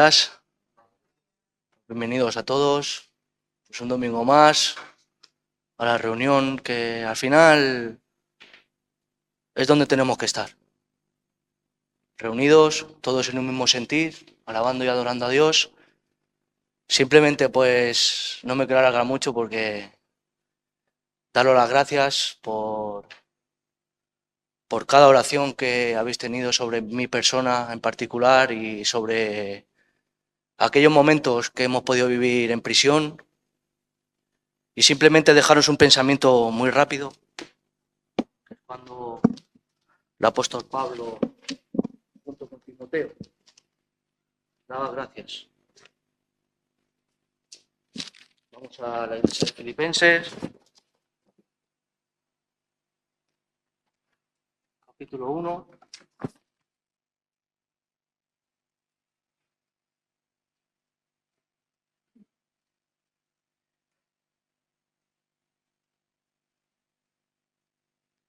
días. Bienvenidos a todos. Pues un domingo más a la reunión que al final es donde tenemos que estar. Reunidos, todos en un mismo sentir, alabando y adorando a Dios. Simplemente pues no me quiero alargar mucho porque daros las gracias por cada oración que habéis tenido sobre mi persona en particular y sobre aquellos momentos que hemos podido vivir en prisión. Y simplemente dejaros un pensamiento muy rápido. Cuando el apóstol Pablo, junto con Timoteo, daba gracias. Vamos a la iglesia de Filipenses, capítulo 1.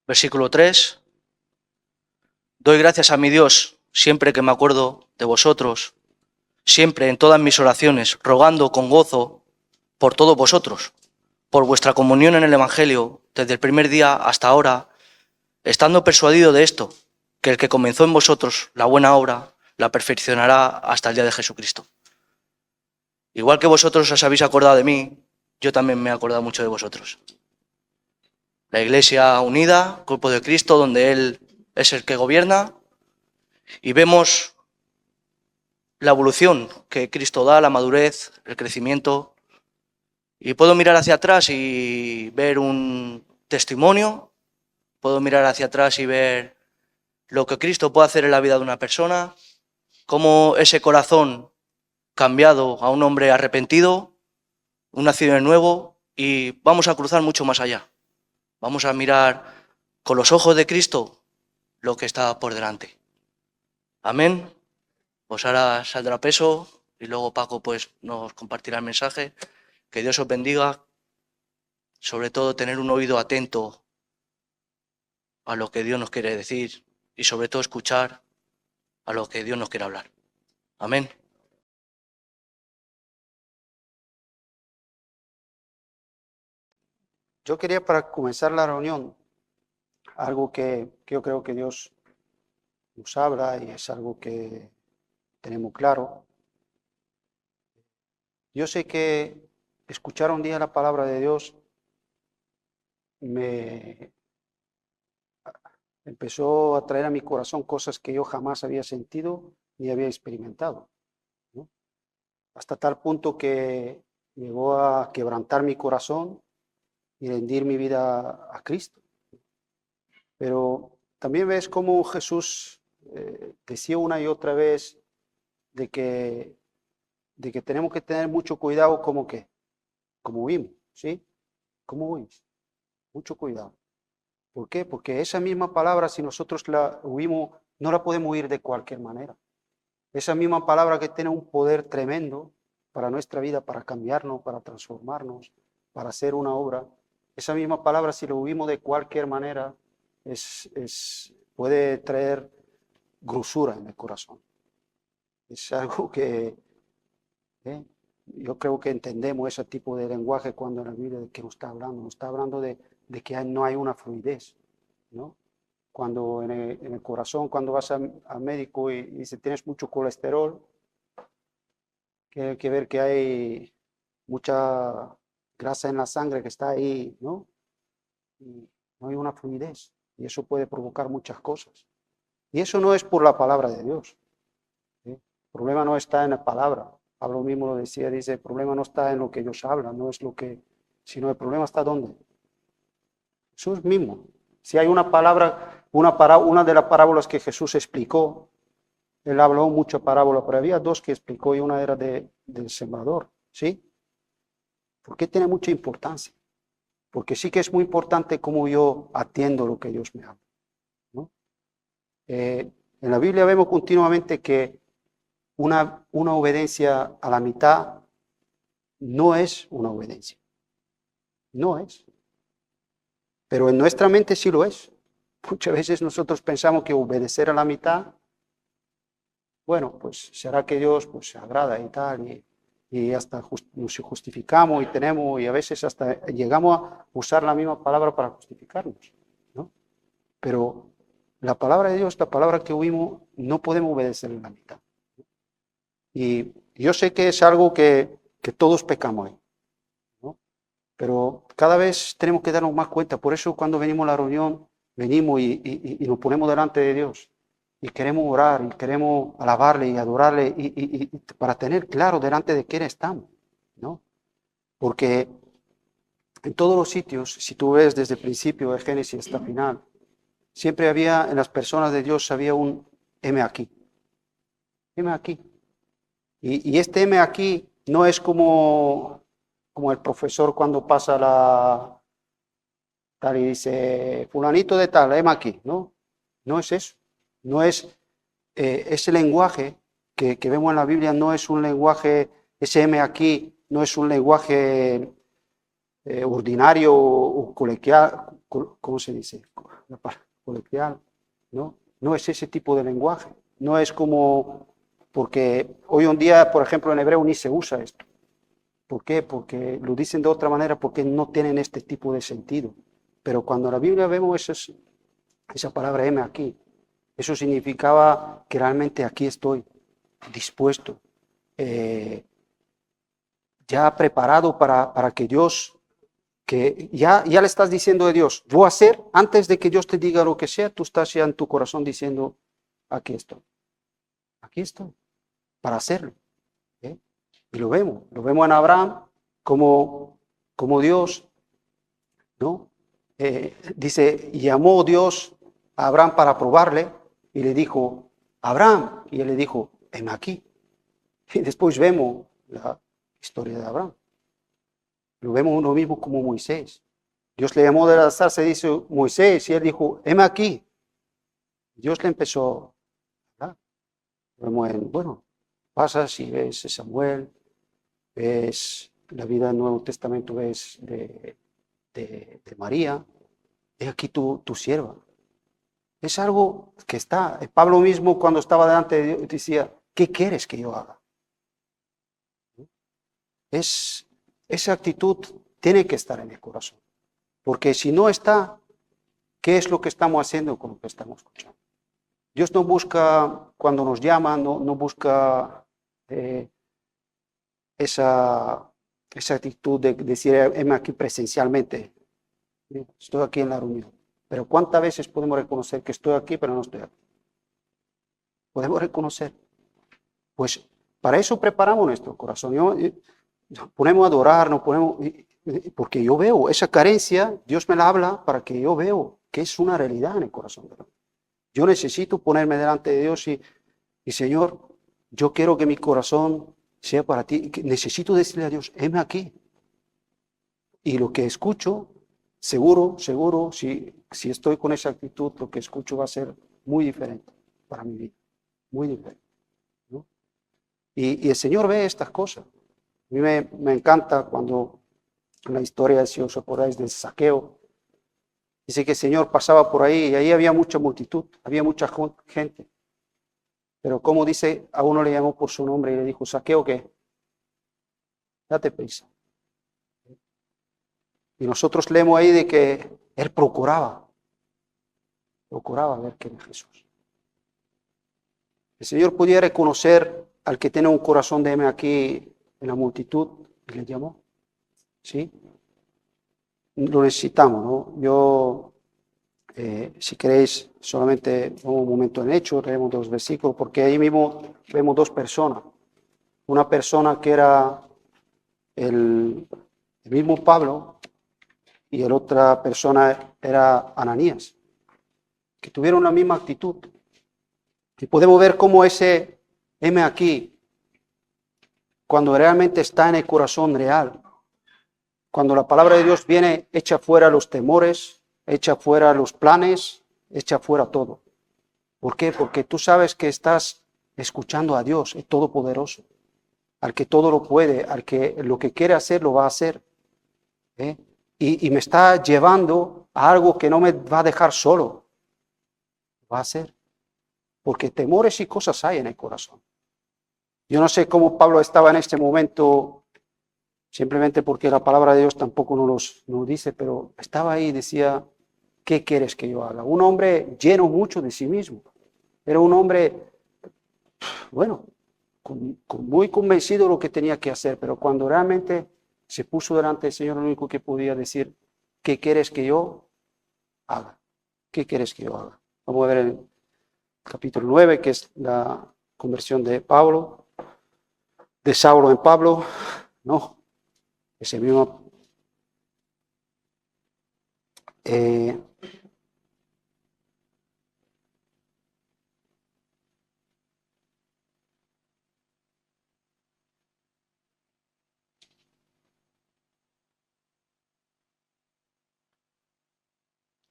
Versículo 3. Doy gracias a mi Dios siempre que me acuerdo de vosotros, siempre en todas mis oraciones, rogando con gozo por todos vosotros, por vuestra comunión en el Evangelio, desde el primer día hasta ahora, estando persuadido de esto, que el que comenzó en vosotros la buena obra, la perfeccionará hasta el día de Jesucristo. Igual que vosotros os habéis acordado de mí, yo también me he acordado mucho de vosotros. La Iglesia unida, cuerpo de Cristo, donde Él es el que gobierna, y vemos la evolución que Cristo da, la madurez, el crecimiento, y puedo mirar hacia atrás y ver un testimonio, puedo mirar hacia atrás y ver lo que Cristo puede hacer en la vida de una persona, cómo ese corazón cambiado a un hombre arrepentido, un nacido de nuevo, y vamos a cruzar mucho más allá. Vamos a mirar con los ojos de Cristo lo que está por delante. Amén. Pues ahora saldrá Peso y luego Paco pues nos compartirá el mensaje. Que Dios os bendiga. Sobre todo tener un oído atento a lo que Dios nos quiere decir y sobre todo escuchar a lo que Dios nos quiere hablar. Amén. Yo quería para comenzar la reunión, algo que yo creo que Dios nos habla y es algo que tenemos claro. Yo sé que escuchar un día la palabra de Dios me empezó a traer a mi corazón cosas que yo jamás había sentido ni había experimentado, ¿no? Hasta tal punto que llegó a quebrantar mi corazón y rendir mi vida a Cristo. Pero también ves cómo Jesús decía una y otra vez de que tenemos que tener mucho cuidado como huimos, ¿sí? ¿Cómo huimos? Mucho cuidado. ¿Por qué? Porque esa misma palabra, si nosotros la huimos, no la podemos huir de cualquier manera. Esa misma palabra que tiene un poder tremendo para nuestra vida, para cambiarnos, para transformarnos, para hacer una obra. Esa misma palabra, si lo huimos de cualquier manera, puede traer grosura en el corazón. Es algo que yo creo que entendemos ese tipo de lenguaje cuando en la Biblia de que nos está hablando de que no hay una fluidez, ¿no? Cuando en el corazón, cuando vas al médico y dice tienes mucho colesterol, que hay que ver que hay mucha grasa en la sangre que está ahí, ¿no? Y no hay una fluidez, y eso puede provocar muchas cosas. Y eso no es por la palabra de Dios, ¿sí? El problema no está en la palabra. Pablo mismo lo decía, dice, el problema no está en lo que ellos hablan, no es lo que, sino el problema está ¿dónde? Jesús mismo. Si hay una palabra, una de las parábolas que Jesús explicó, él habló muchas parábolas, pero había dos que explicó y una era del sembrador, ¿sí? ¿Por qué tiene mucha importancia? Porque sí que es muy importante cómo yo atiendo lo que Dios me habla, ¿no? En la Biblia vemos continuamente que una obediencia a la mitad no es una obediencia. No es. Pero en nuestra mente sí lo es. Muchas veces nosotros pensamos que obedecer a la mitad bueno, pues será que Dios pues, se agrada y tal, y hasta nos justificamos y tenemos, y a veces hasta llegamos a usar la misma palabra para justificarnos, ¿no? Pero la palabra de Dios, la palabra que oímos, no podemos obedecerla en la mitad. Y yo sé que es algo que todos pecamos ahí, ¿no? Pero cada vez tenemos que darnos más cuenta. Por eso cuando venimos a la reunión, venimos y nos ponemos delante de Dios. Y queremos orar, y queremos alabarle y adorarle, y para tener claro delante de quién estamos, ¿no? Porque en todos los sitios, si tú ves desde el principio de Génesis hasta el final, siempre había, en las personas de Dios, había un heme aquí. Heme aquí. Y este heme aquí no es como el profesor cuando pasa tal y dice, fulanito de tal, heme aquí. No, no es eso. No es ese lenguaje que vemos en la Biblia, no es un lenguaje, ese heme aquí, no es un lenguaje ordinario o coloquial, ¿cómo se dice? Coloquial, ¿no? No es ese tipo de lenguaje. No es como, porque hoy en día, por ejemplo, en hebreo ni se usa esto. ¿Por qué? Porque lo dicen de otra manera, porque no tienen este tipo de sentido. Pero cuando en la Biblia vemos esa palabra heme aquí, eso significaba que realmente aquí estoy, dispuesto, ya preparado para que Dios, que ya le estás diciendo a Dios, voy a hacer, antes de que Dios te diga lo que sea, tú estás ya en tu corazón diciendo, aquí estoy, para hacerlo. ¿Eh? Y lo vemos en Abraham como Dios, ¿no? Dice, llamó Dios a Abraham para probarle y le dijo, Abraham, y él le dijo, heme aquí. Y después vemos la historia de Abraham. Lo vemos lo mismo como Moisés. Dios le llamó de la zarza y dice, Moisés, y él dijo, heme aquí. Dios le empezó, ¿verdad? Vemos bueno, pasas y ves Samuel, ves la vida del Nuevo Testamento, ves de María, he aquí tu sierva. Es algo que está. Pablo mismo cuando estaba delante de Dios decía, ¿qué quieres que yo haga? Esa actitud tiene que estar en el corazón. Porque si no está, ¿qué es lo que estamos haciendo con lo que estamos escuchando? Dios no busca, cuando nos llama, no busca esa actitud de decir, heme aquí presencialmente. Estoy aquí en la reunión. Pero ¿cuántas veces podemos reconocer que estoy aquí, pero no estoy aquí? Podemos reconocer. Pues para eso preparamos nuestro corazón. Nos ponemos a adorar, porque yo veo esa carencia, Dios me la habla para que yo veo que es una realidad en el corazón de Dios. Yo necesito ponerme delante de Dios y Señor, yo quiero que mi corazón sea para ti. Necesito decirle a Dios, heme aquí. Y lo que escucho, seguro, si estoy con esa actitud, lo que escucho va a ser muy diferente para mi vida, muy diferente, ¿no? Y el Señor ve estas cosas. A mí me encanta cuando en la historia, si os acordáis del Zaqueo, dice que el Señor pasaba por ahí y ahí había mucha multitud, había mucha gente. Pero como dice, a uno le llamó por su nombre y le dijo, Zaqueo, ¿qué? Date prisa. Y nosotros leemos ahí de que él procuraba ver quién es Jesús. El Señor podía reconocer al que tiene un corazón de aquí en la multitud y le llamó. ¿Sí? Lo necesitamos, ¿no? Yo, si queréis, solamente un momento en Hechos, leemos 2 versículos, porque ahí mismo vemos 2 personas. Una persona que era el mismo Pablo y la otra persona era Ananías, que tuvieron la misma actitud. Y podemos ver cómo ese heme aquí, cuando realmente está en el corazón real, cuando la palabra de Dios viene, echa fuera los temores, echa fuera los planes, echa fuera todo. ¿Por qué? Porque tú sabes que estás escuchando a Dios, el Todopoderoso, al que todo lo puede, al que lo que quiere hacer lo va a hacer. Y me está llevando a algo que no me va a dejar solo. Va a hacer. porque temores y cosas hay en el corazón. Yo no sé cómo Pablo estaba en este momento, simplemente porque la palabra de Dios tampoco nos dice, pero estaba ahí y decía, ¿qué quieres que yo haga? Un hombre lleno mucho de sí mismo. Era un hombre, bueno, muy convencido de lo que tenía que hacer, pero cuando realmente se puso delante del Señor, lo único que podía decir, ¿qué quieres que yo haga? ¿Qué quieres que yo haga? Vamos a ver el capítulo 9, que es la conversión de Pablo, de Saulo en Pablo. No, ese mismo.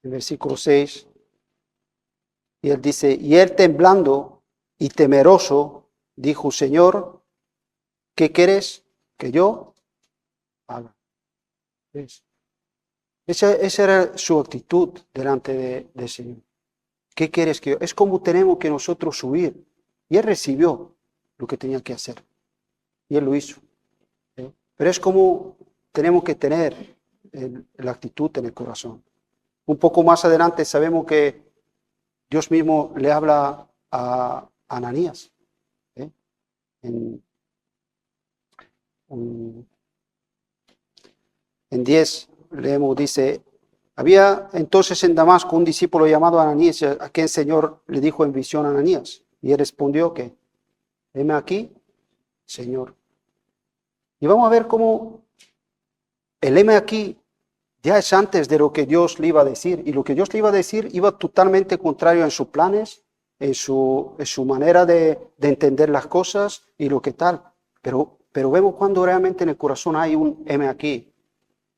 El versículo 6, y él dice, y él temblando y temeroso, dijo, Señor, ¿qué quieres que yo haga? ¿Ves? Esa era su actitud delante del Señor. ¿Qué quieres que yo? Es como tenemos que nosotros huir. Y él recibió lo que tenía que hacer. Y él lo hizo. ¿Sí? Pero es como tenemos que tener la actitud en el corazón. Un poco más adelante sabemos que Dios mismo le habla a Ananías. ¿Sí? En 10 leemos, dice, había entonces en Damasco un discípulo llamado Ananías, a quien el Señor le dijo en visión a Ananías. Y él respondió que, heme aquí, Señor. Y vamos a ver cómo el heme aquí ya es antes de lo que Dios le iba a decir. Y lo que Dios le iba a decir iba totalmente contrario en sus planes, en su manera de entender las cosas y lo que tal. Pero vemos cuando realmente en el corazón hay un heme aquí.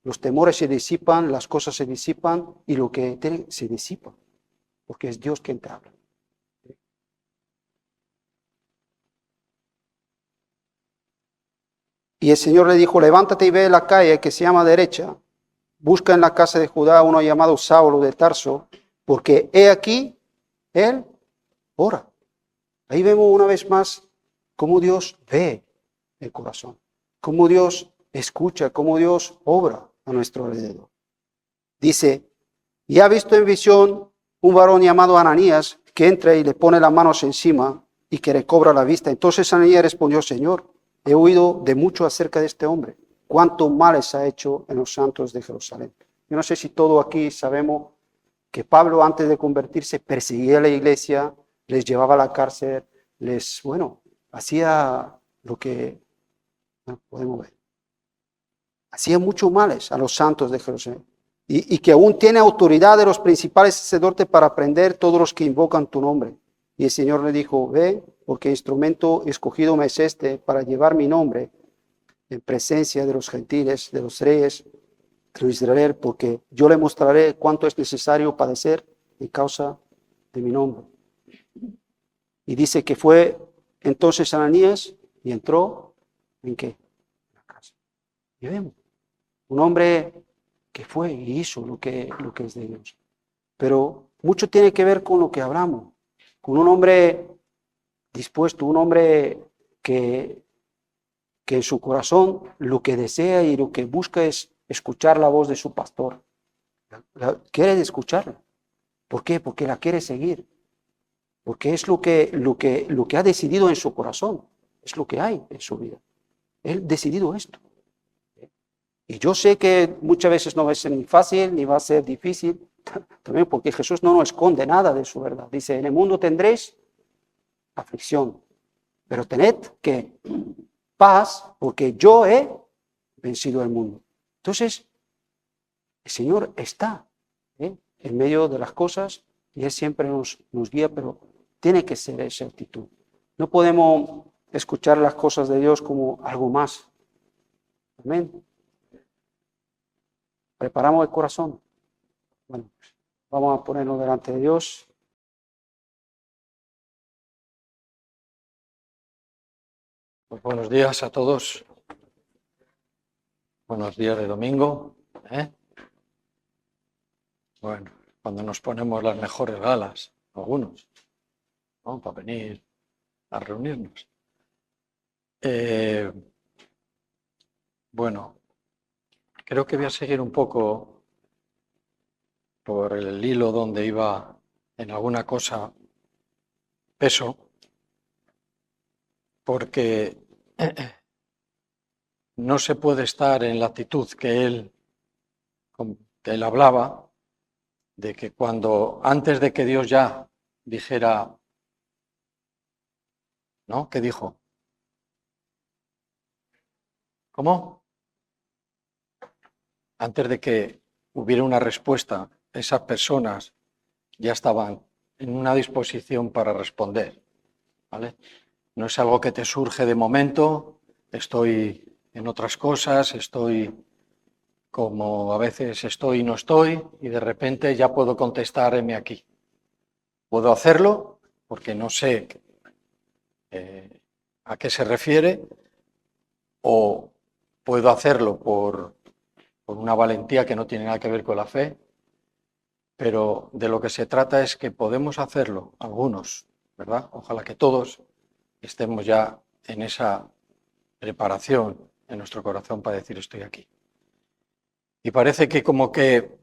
Los temores se disipan, las cosas se disipan y lo que se disipa, porque es Dios quien te habla. Y el Señor le dijo, levántate y ve la calle que se llama derecha, busca en la casa de Judá uno llamado Saulo de Tarso, porque he aquí, él ora. Ahí vemos una vez más cómo Dios ve el corazón, cómo Dios escucha, cómo Dios obra a nuestro alrededor. Dice, y ha visto en visión un varón llamado Ananías que entra y le pone las manos encima y que recobra la vista. Entonces Ananías respondió, Señor, he oído de mucho acerca de este hombre, cuánto males ha hecho en los santos de Jerusalén. Yo no sé si todos aquí sabemos que Pablo antes de convertirse perseguía a la iglesia, les llevaba a la cárcel, hacía lo que podemos ver. Hacía muchos males a los santos de Jerusalén. Y que aún tiene autoridad de los principales sacerdotes para prender todos los que invocan tu nombre. Y el Señor le dijo, ve, porque instrumento escogido me es este para llevar mi nombre en presencia de los gentiles, de los reyes, de Israel, porque yo le mostraré cuánto es necesario padecer en causa de mi nombre. Y dice que fue entonces Ananías y entró, ¿en qué? En la casa. Y vemos, un hombre que fue y hizo lo que es de Dios. Pero mucho tiene que ver con lo que hablamos, con un hombre dispuesto, un hombre que en su corazón lo que desea y lo que busca es escuchar la voz de su pastor. Quiere escucharla. ¿Por qué? Porque la quiere seguir. Porque es lo que ha decidido en su corazón. Es lo que hay en su vida. Él ha decidido esto. Y yo sé que muchas veces no va a ser ni fácil ni va a ser difícil, también porque Jesús no nos esconde nada de su verdad. Dice, en el mundo tendréis aflicción, pero tened que paz, porque yo he vencido el mundo. Entonces, el Señor está en medio de las cosas y Él siempre nos guía, pero tiene que ser esa actitud. No podemos escuchar las cosas de Dios como algo más. Amén. Preparamos el corazón. Bueno, vamos a ponernos delante de Dios. Pues buenos días a todos. Buenos días de domingo. Bueno, cuando nos ponemos las mejores galas, algunos. ¿no? Para venir a reunirnos. Bueno, creo que voy a seguir un poco por el hilo donde iba en alguna cosa peso, porque no se puede estar en la actitud que él hablaba, de que cuando antes de que Dios ya dijera, ¿no? ¿Qué dijo? ¿Cómo? Antes de que hubiera una respuesta, esas personas ya estaban en una disposición para responder, ¿vale? No es algo que te surge de momento, estoy en otras cosas, estoy como a veces estoy y no estoy, y de repente ya puedo contestar heme aquí. Puedo hacerlo porque no sé a qué se refiere, o puedo hacerlo por una valentía que no tiene nada que ver con la fe, pero de lo que se trata es que podemos hacerlo, algunos, ¿verdad? Ojalá que todos estemos ya en esa preparación en nuestro corazón para decir estoy aquí. Y parece que como que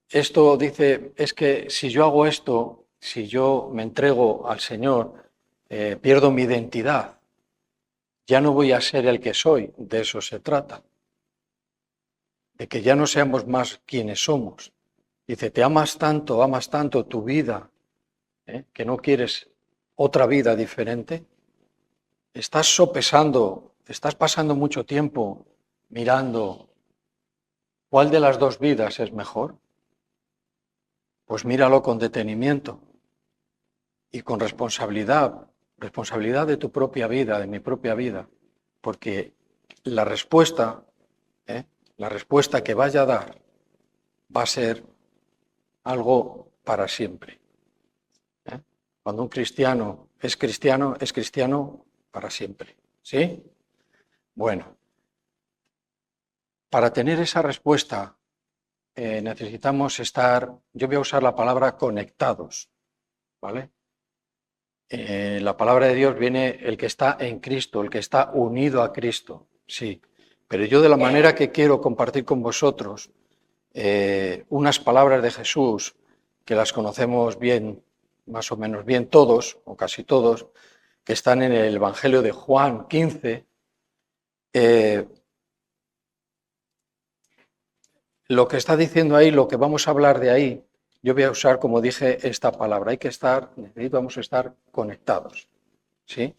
esto dice, es que si yo hago esto, si yo me entrego al Señor, pierdo mi identidad, ya no voy a ser el que soy, de eso se trata, de que ya no seamos más quienes somos. Dice, te amas tanto tu vida, que no quieres otra vida diferente. Estás sopesando, estás pasando mucho tiempo mirando cuál de las dos vidas es mejor. Pues míralo con detenimiento y con responsabilidad, responsabilidad de tu propia vida, de mi propia vida, porque la respuesta que vaya a dar va a ser algo para siempre. Cuando un cristiano es cristiano para siempre. ¿Sí? Bueno, para tener esa respuesta necesitamos estar, yo voy a usar la palabra conectados, ¿vale? La palabra de Dios viene el que está en Cristo, el que está unido a Cristo, sí. Pero yo de la manera que quiero compartir con vosotros unas palabras de Jesús, que las conocemos bien, más o menos bien todos, o casi todos, que están en el Evangelio de Juan 15, lo que está diciendo ahí, lo que vamos a hablar de ahí, yo voy a usar, como dije, esta palabra. Necesitamos estar conectados, ¿sí?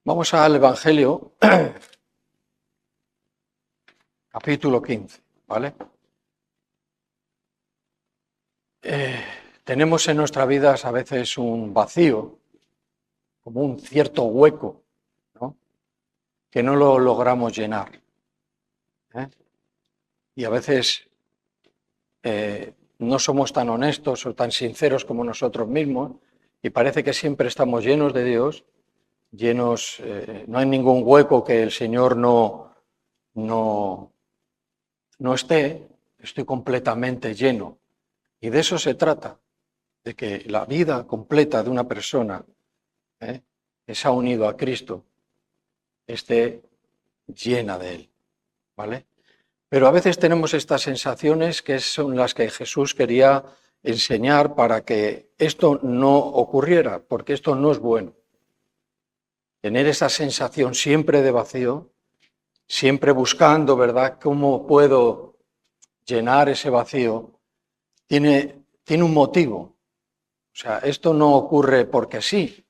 Vamos al Evangelio, capítulo 15, ¿vale? Tenemos en nuestras vidas a veces un vacío, como un cierto hueco, ¿no? Que no lo logramos llenar. Y a veces no somos tan honestos o tan sinceros como nosotros mismos, y parece que siempre estamos llenos de Dios, llenos, no hay ningún hueco que el Señor no esté, estoy completamente lleno. Y de eso se trata, de que la vida completa de una persona que se ha unido a Cristo esté llena de Él, ¿vale? Pero a veces tenemos estas sensaciones que son las que Jesús quería enseñar para que esto no ocurriera, porque esto no es bueno. Tener esa sensación siempre de vacío, siempre buscando, ¿verdad?, cómo puedo llenar ese vacío, tiene un motivo. O sea, esto no ocurre porque sí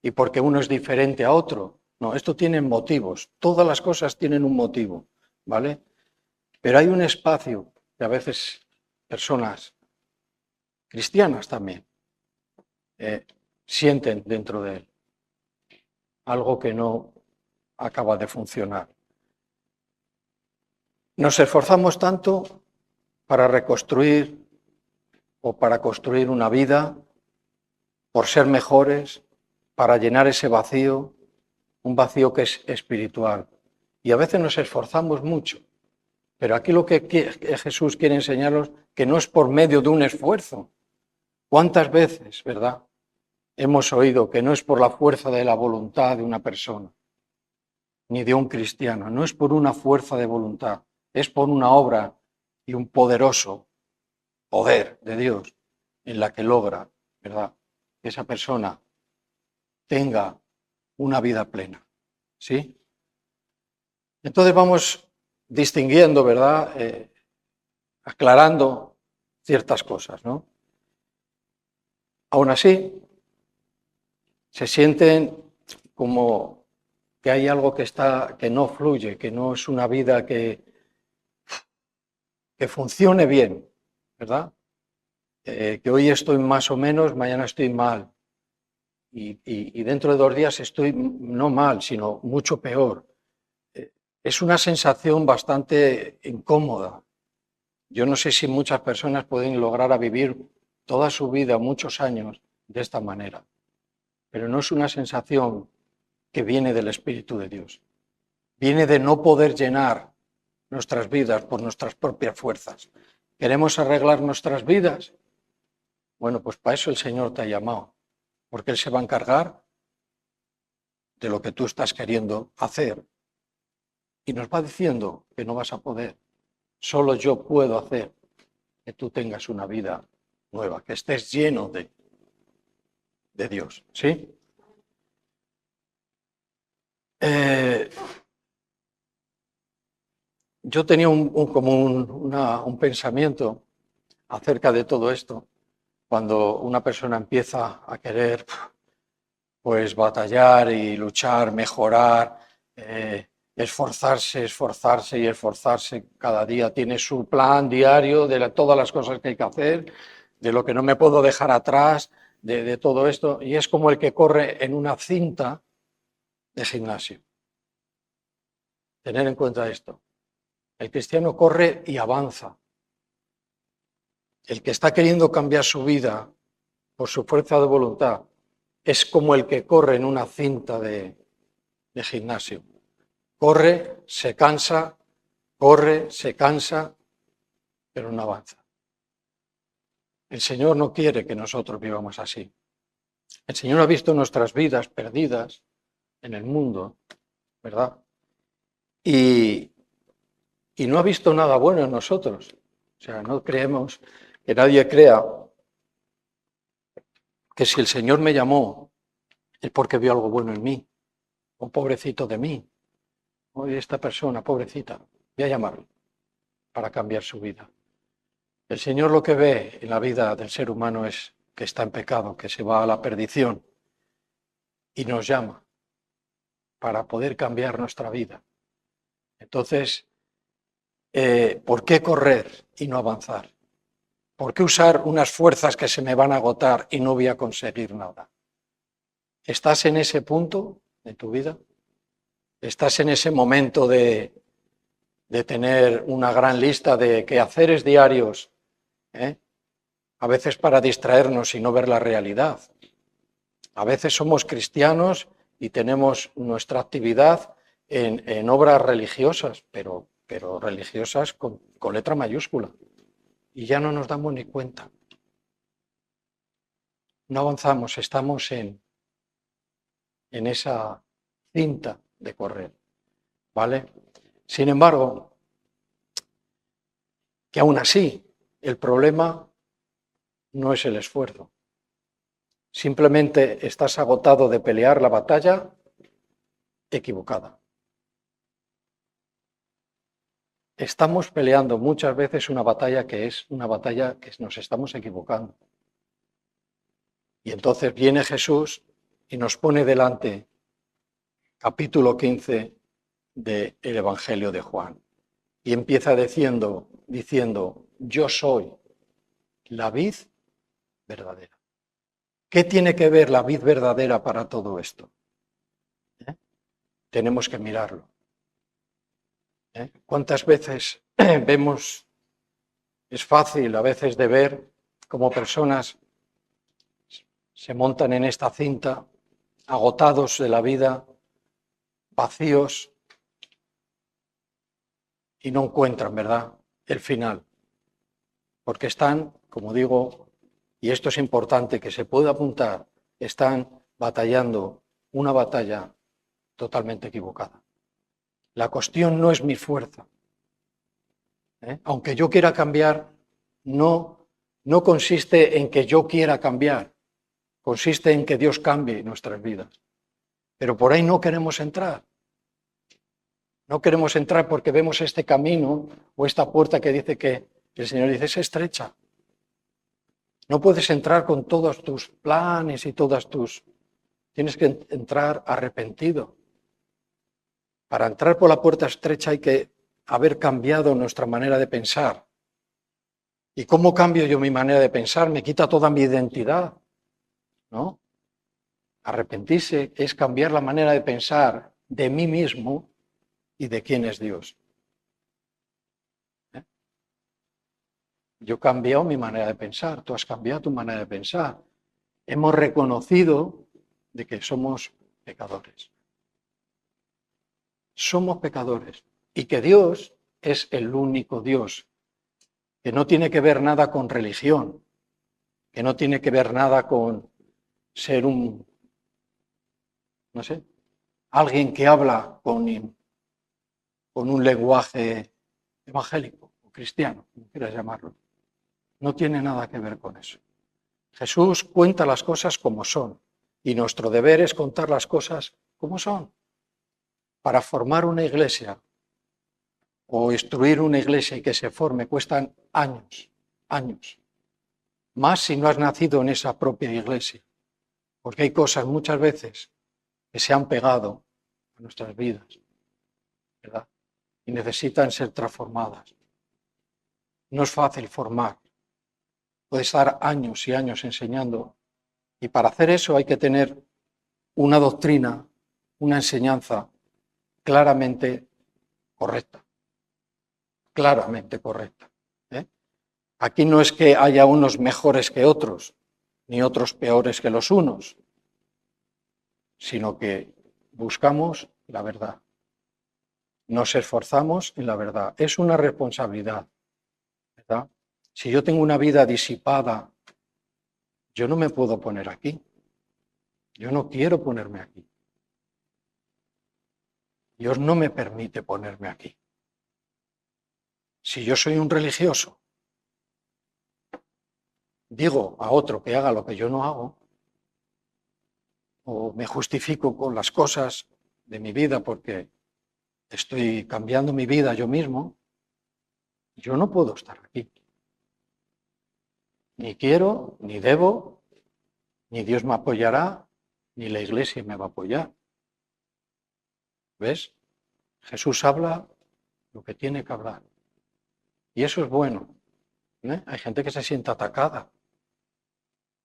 y porque uno es diferente a otro. No, esto tiene motivos. Todas las cosas tienen un motivo, ¿vale? Pero hay un espacio que a veces personas cristianas también sienten dentro de él. Algo que no acaba de funcionar. Nos esforzamos tanto para reconstruir o para construir una vida, por ser mejores, para llenar ese vacío, un vacío que es espiritual. Y a veces nos esforzamos mucho, pero aquí lo que Jesús quiere enseñarnos que no es por medio de un esfuerzo. ¿Cuántas veces, verdad? hemos oído que no es por la fuerza de la voluntad de una persona, ni de un cristiano, no es por una fuerza de voluntad, es por una obra y un poderoso poder de Dios en la que logra, ¿verdad?, que esa persona tenga una vida plena, ¿sí? Entonces vamos distinguiendo, ¿verdad?, aclarando ciertas cosas, ¿no? Aún así, se sienten como que hay algo que no fluye, que no es una vida que funcione bien, ¿verdad? Que hoy estoy más o menos, mañana estoy mal. Y dentro de 2 días estoy no mal, sino mucho peor. Es una sensación bastante incómoda. Yo no sé si muchas personas pueden lograr a vivir toda su vida, muchos años, de esta manera. Pero no es una sensación que viene del Espíritu de Dios. Viene de no poder llenar nuestras vidas por nuestras propias fuerzas. ¿Queremos arreglar nuestras vidas? Bueno, pues para eso el Señor te ha llamado, porque Él se va a encargar de lo que tú estás queriendo hacer. Y nos va diciendo que no vas a poder. Solo yo puedo hacer que tú tengas una vida nueva, que estés lleno de Dios, ¿sí? Yo tenía un pensamiento acerca de todo esto, cuando una persona empieza a querer pues batallar y luchar, mejorar, esforzarse y esforzarse cada día. Tiene su plan diario de todas las cosas que hay que hacer, de lo que no me puedo dejar atrás, de todo esto, y es como el que corre en una cinta de gimnasio. Tener en cuenta esto. El cristiano corre y avanza. El que está queriendo cambiar su vida por su fuerza de voluntad es como el que corre en una cinta de gimnasio. Corre, se cansa, pero no avanza. El Señor no quiere que nosotros vivamos así. El Señor ha visto nuestras vidas perdidas en el mundo, ¿verdad? Y no ha visto nada bueno en nosotros. O sea, no creemos, que nadie crea que si el Señor me llamó es porque vio algo bueno en mí. Oh, pobrecito de mí. Oye, esta persona, pobrecita, voy a llamarlo para cambiar su vida. El Señor lo que ve en la vida del ser humano es que está en pecado, que se va a la perdición y nos llama para poder cambiar nuestra vida. Entonces, ¿por qué correr y no avanzar? ¿Por qué usar unas fuerzas que se me van a agotar y no voy a conseguir nada? ¿Estás en ese punto de tu vida? ¿Estás en ese momento de tener una gran lista de quehaceres diarios? A veces para distraernos y no ver la realidad. A veces somos cristianos y tenemos nuestra actividad en obras religiosas, pero religiosas con letra mayúscula. Y ya no nos damos ni cuenta. No avanzamos, estamos en esa cinta de correr, ¿vale? Sin embargo, que aún así el problema no es el esfuerzo. Simplemente estás agotado de pelear la batalla equivocada. Estamos peleando muchas veces una batalla que es una batalla que nos estamos equivocando. Y entonces viene Jesús y nos pone delante capítulo 15 del Evangelio de Juan. Y empieza diciendo, yo soy la vid verdadera. ¿Qué tiene que ver la vid verdadera para todo esto? Tenemos que mirarlo. ¿Cuántas veces vemos, es fácil a veces de ver cómo personas se montan en esta cinta, agotados de la vida, vacíos, y no encuentran, ¿verdad?, el final? Porque están, como digo, y esto es importante que se pueda apuntar, están batallando una batalla totalmente equivocada. La cuestión no es mi fuerza. Aunque yo quiera cambiar, no consiste en que yo quiera cambiar, consiste en que Dios cambie nuestras vidas. Pero por ahí no queremos entrar. No queremos entrar porque vemos este camino o esta puerta que dice que el Señor dice es estrecha. No puedes entrar con todos tus planes y todas tus... Tienes que entrar arrepentido. Para entrar por la puerta estrecha hay que haber cambiado nuestra manera de pensar. ¿Y cómo cambio yo mi manera de pensar? Me quita toda mi identidad, ¿no? Arrepentirse es cambiar la manera de pensar de mí mismo y de quién es Dios. Yo he cambiado mi manera de pensar, tú has cambiado tu manera de pensar. Hemos reconocido de que somos pecadores. Somos pecadores y que Dios es el único Dios, que no tiene que ver nada con religión, que no tiene que ver nada con ser un, no sé, alguien que habla con un lenguaje evangélico o cristiano, como quieras llamarlo. No tiene nada que ver con eso. Jesús cuenta las cosas como son y nuestro deber es contar las cosas como son. Para formar una iglesia o instruir una iglesia y que se forme cuestan años, años. Más si no has nacido en esa propia iglesia, porque hay cosas muchas veces que se han pegado a nuestras vidas, ¿verdad? Y necesitan ser transformadas. No es fácil formar. Puede estar años y años enseñando. Y para hacer eso hay que tener una doctrina, una enseñanza claramente correcta. Claramente correcta. Aquí no es que haya unos mejores que otros, ni otros peores que los unos, sino que buscamos la verdad. Nos esforzamos en la verdad. Es una responsabilidad, ¿verdad? Si yo tengo una vida disipada, yo no me puedo poner aquí. Yo no quiero ponerme aquí. Dios no me permite ponerme aquí. Si yo soy un religioso, digo a otro que haga lo que yo no hago, o me justifico con las cosas de mi vida porque estoy cambiando mi vida yo mismo, yo no puedo estar aquí. Ni quiero, ni debo, ni Dios me apoyará, ni la iglesia me va a apoyar. ¿Ves? Jesús habla lo que tiene que hablar. Y eso es bueno. Hay gente que se siente atacada.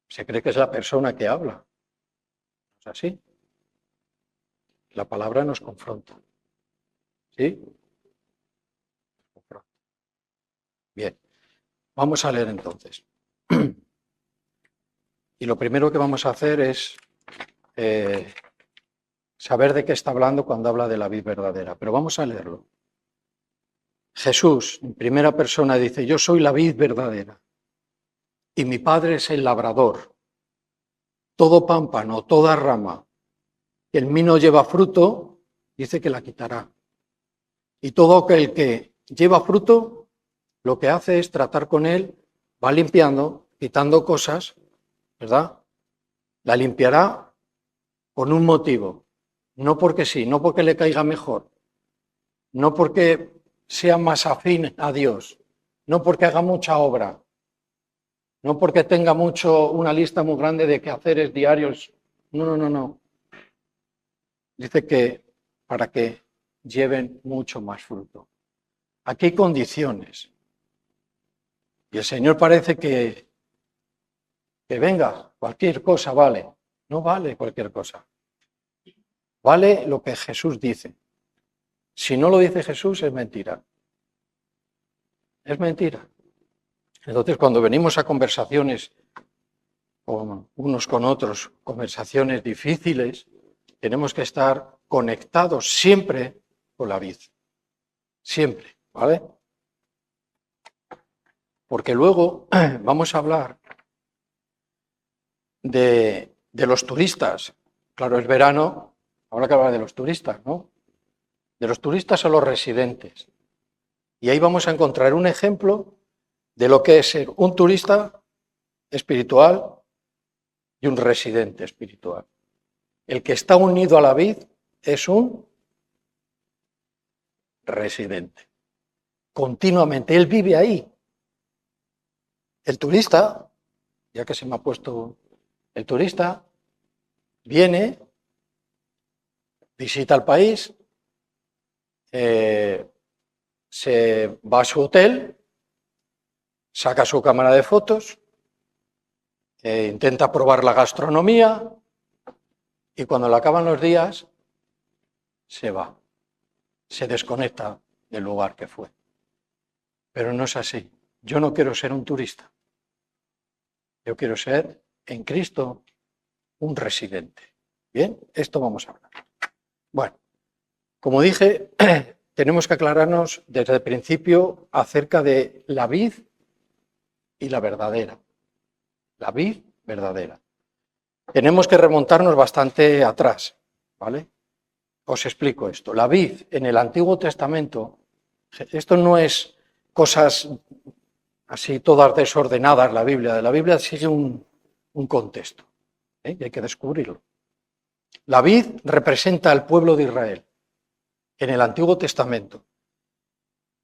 Se cree que es la persona que habla. ¿No es así? La palabra nos confronta. ¿Sí? Nos confronta. Bien. Vamos a leer entonces. Y lo primero que vamos a hacer es saber de qué está hablando cuando habla de la vid verdadera. Pero vamos a leerlo. Jesús, en primera persona, dice, yo soy la vid verdadera y mi Padre es el labrador. Todo pámpano, toda rama que en mí no lleva fruto, dice que la quitará. Y todo aquel que lleva fruto, lo que hace es tratar con él, va limpiando, quitando cosas, ¿verdad? La limpiará con un motivo, no porque sí, no porque le caiga mejor, no porque sea más afín a Dios, no porque haga mucha obra, no porque tenga una lista muy grande de quehaceres diarios, no. Dice que para que lleven mucho más fruto. Aquí hay condiciones. Y el Señor parece que venga, cualquier cosa vale. No vale cualquier cosa. Vale lo que Jesús dice. Si no lo dice Jesús, es mentira. Es mentira. Entonces, cuando venimos a conversaciones con unos con otros, conversaciones difíciles, tenemos que estar conectados siempre con la vid. Siempre, ¿vale? Porque luego vamos a hablar de de los turistas. Claro, es verano, habrá que hablar de los turistas, ¿no? De los turistas a los residentes. Y ahí vamos a encontrar un ejemplo de lo que es ser un turista espiritual y un residente espiritual. El que está unido a la vid es un residente. Continuamente, él vive ahí. El turista, ya que se me ha puesto el turista, viene, visita el país, se va a su hotel, saca su cámara de fotos, intenta probar la gastronomía y cuando le acaban los días se va, se desconecta del lugar que fue. Pero no es así. Yo no quiero ser un turista. Yo quiero ser en Cristo un residente. Bien, esto vamos a hablar. Bueno, como dije, tenemos que aclararnos desde el principio acerca de la vid y la verdadera. La vid verdadera. Tenemos que remontarnos bastante atrás, ¿vale? Os explico esto. La vid en el Antiguo Testamento, esto no es cosas así todas desordenadas, la Biblia sigue un contexto, y hay que descubrirlo. La vid representa al pueblo de Israel en el Antiguo Testamento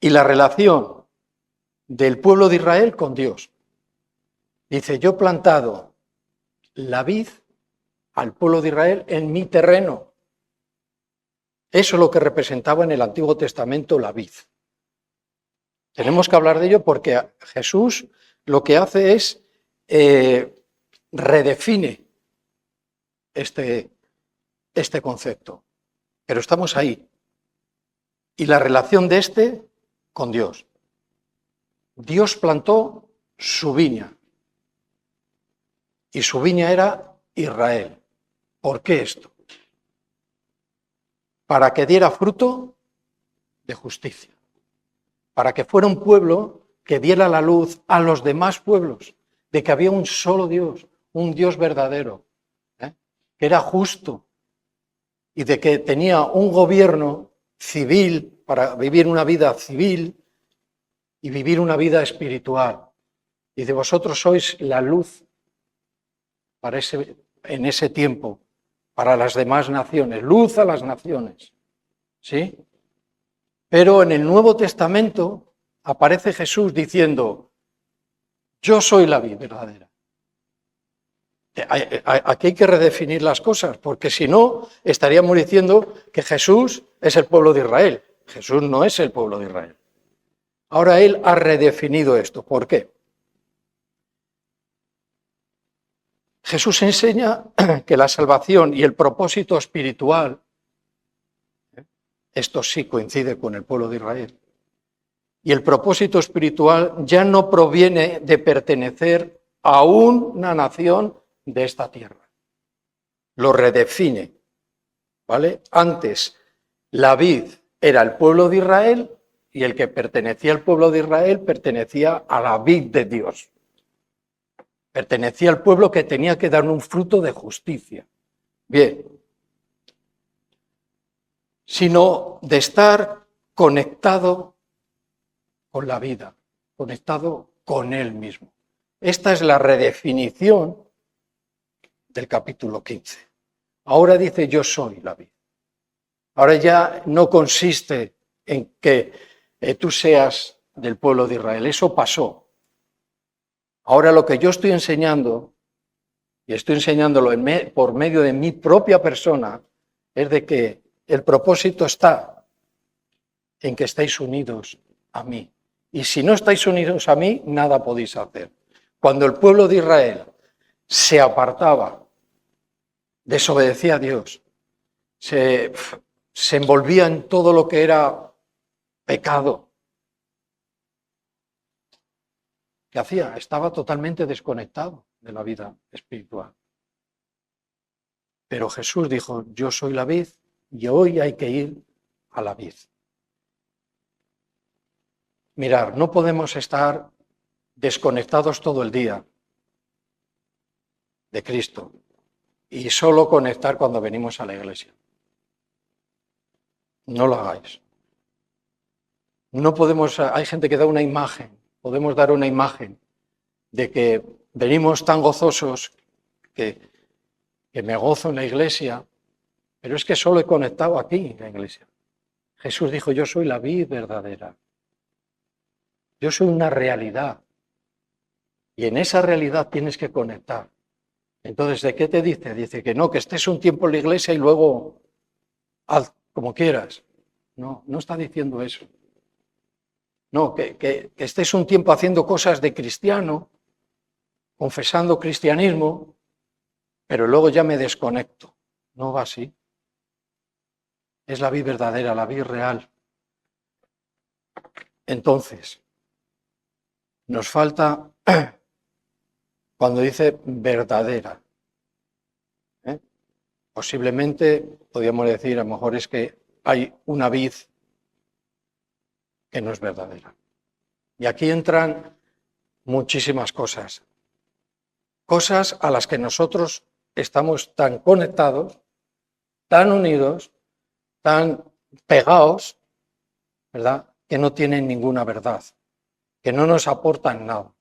y la relación del pueblo de Israel con Dios. Dice, yo he plantado la vid al pueblo de Israel en mi terreno. Eso es lo que representaba en el Antiguo Testamento la vid. Tenemos que hablar de ello porque Jesús lo que hace es redefine este concepto. Pero estamos ahí. Y la relación de este con Dios. Dios plantó su viña. Y su viña era Israel. ¿Por qué esto? Para que diera fruto de justicia. Para que fuera un pueblo que diera la luz a los demás pueblos, de que había un solo Dios, un Dios verdadero, que era justo y de que tenía un gobierno civil para vivir una vida civil y vivir una vida espiritual. Y de vosotros sois la luz en ese tiempo para las demás naciones, luz a las naciones, ¿sí? Pero en el Nuevo Testamento aparece Jesús diciendo, yo soy la vid verdadera. Aquí hay que redefinir las cosas, porque si no, estaríamos diciendo que Jesús es el pueblo de Israel. Jesús no es el pueblo de Israel. Ahora él ha redefinido esto. ¿Por qué? Jesús enseña que la salvación y el propósito espiritual, esto sí coincide con el pueblo de Israel, y el propósito espiritual ya no proviene de pertenecer a una nación de esta tierra. Lo redefine, ¿vale? Antes la vid era el pueblo de Israel y el que pertenecía al pueblo de Israel pertenecía a la vid de Dios. Pertenecía al pueblo que tenía que dar un fruto de justicia. Bien, sino de estar conectado con la vida, conectado con Él mismo. Esta es la redefinición del capítulo 15. Ahora dice, yo soy la vid. Ahora ya no consiste en que tú seas del pueblo de Israel, eso pasó. Ahora lo que yo estoy enseñando, y estoy enseñándolo por medio de mi propia persona, es de que el propósito está en que estéis unidos a mí. Y si no estáis unidos a mí, nada podéis hacer. Cuando el pueblo de Israel se apartaba, desobedecía a Dios, se envolvía en todo lo que era pecado, ¿qué hacía? Estaba totalmente desconectado de la vida espiritual. Pero Jesús dijo, yo soy la vid y hoy hay que ir a la vid. Mirar, no podemos estar desconectados todo el día de Cristo. y solo conectar cuando venimos a la iglesia. No lo hagáis. No podemos, hay gente que da una imagen, podemos dar una imagen de que venimos tan gozosos que me gozo en la iglesia, pero es que solo he conectado aquí en la iglesia. Jesús dijo, yo soy la vid verdadera. Yo soy una realidad. Y en esa realidad tienes que conectar. Entonces, ¿de qué te dice? Dice que no, que estés un tiempo en la iglesia y luego haz como quieras. No, no está diciendo eso. No, que estés un tiempo haciendo cosas de cristiano, confesando cristianismo, pero luego ya me desconecto. No va así. Es la vid verdadera, la vid real. Entonces, nos falta, cuando dice verdadera, posiblemente podríamos decir, a lo mejor es que hay una vid que no es verdadera. Y aquí entran muchísimas cosas. Cosas a las que nosotros estamos tan conectados, tan unidos, tan pegados, ¿verdad?, que no tienen ninguna verdad, que no nos aportan nada.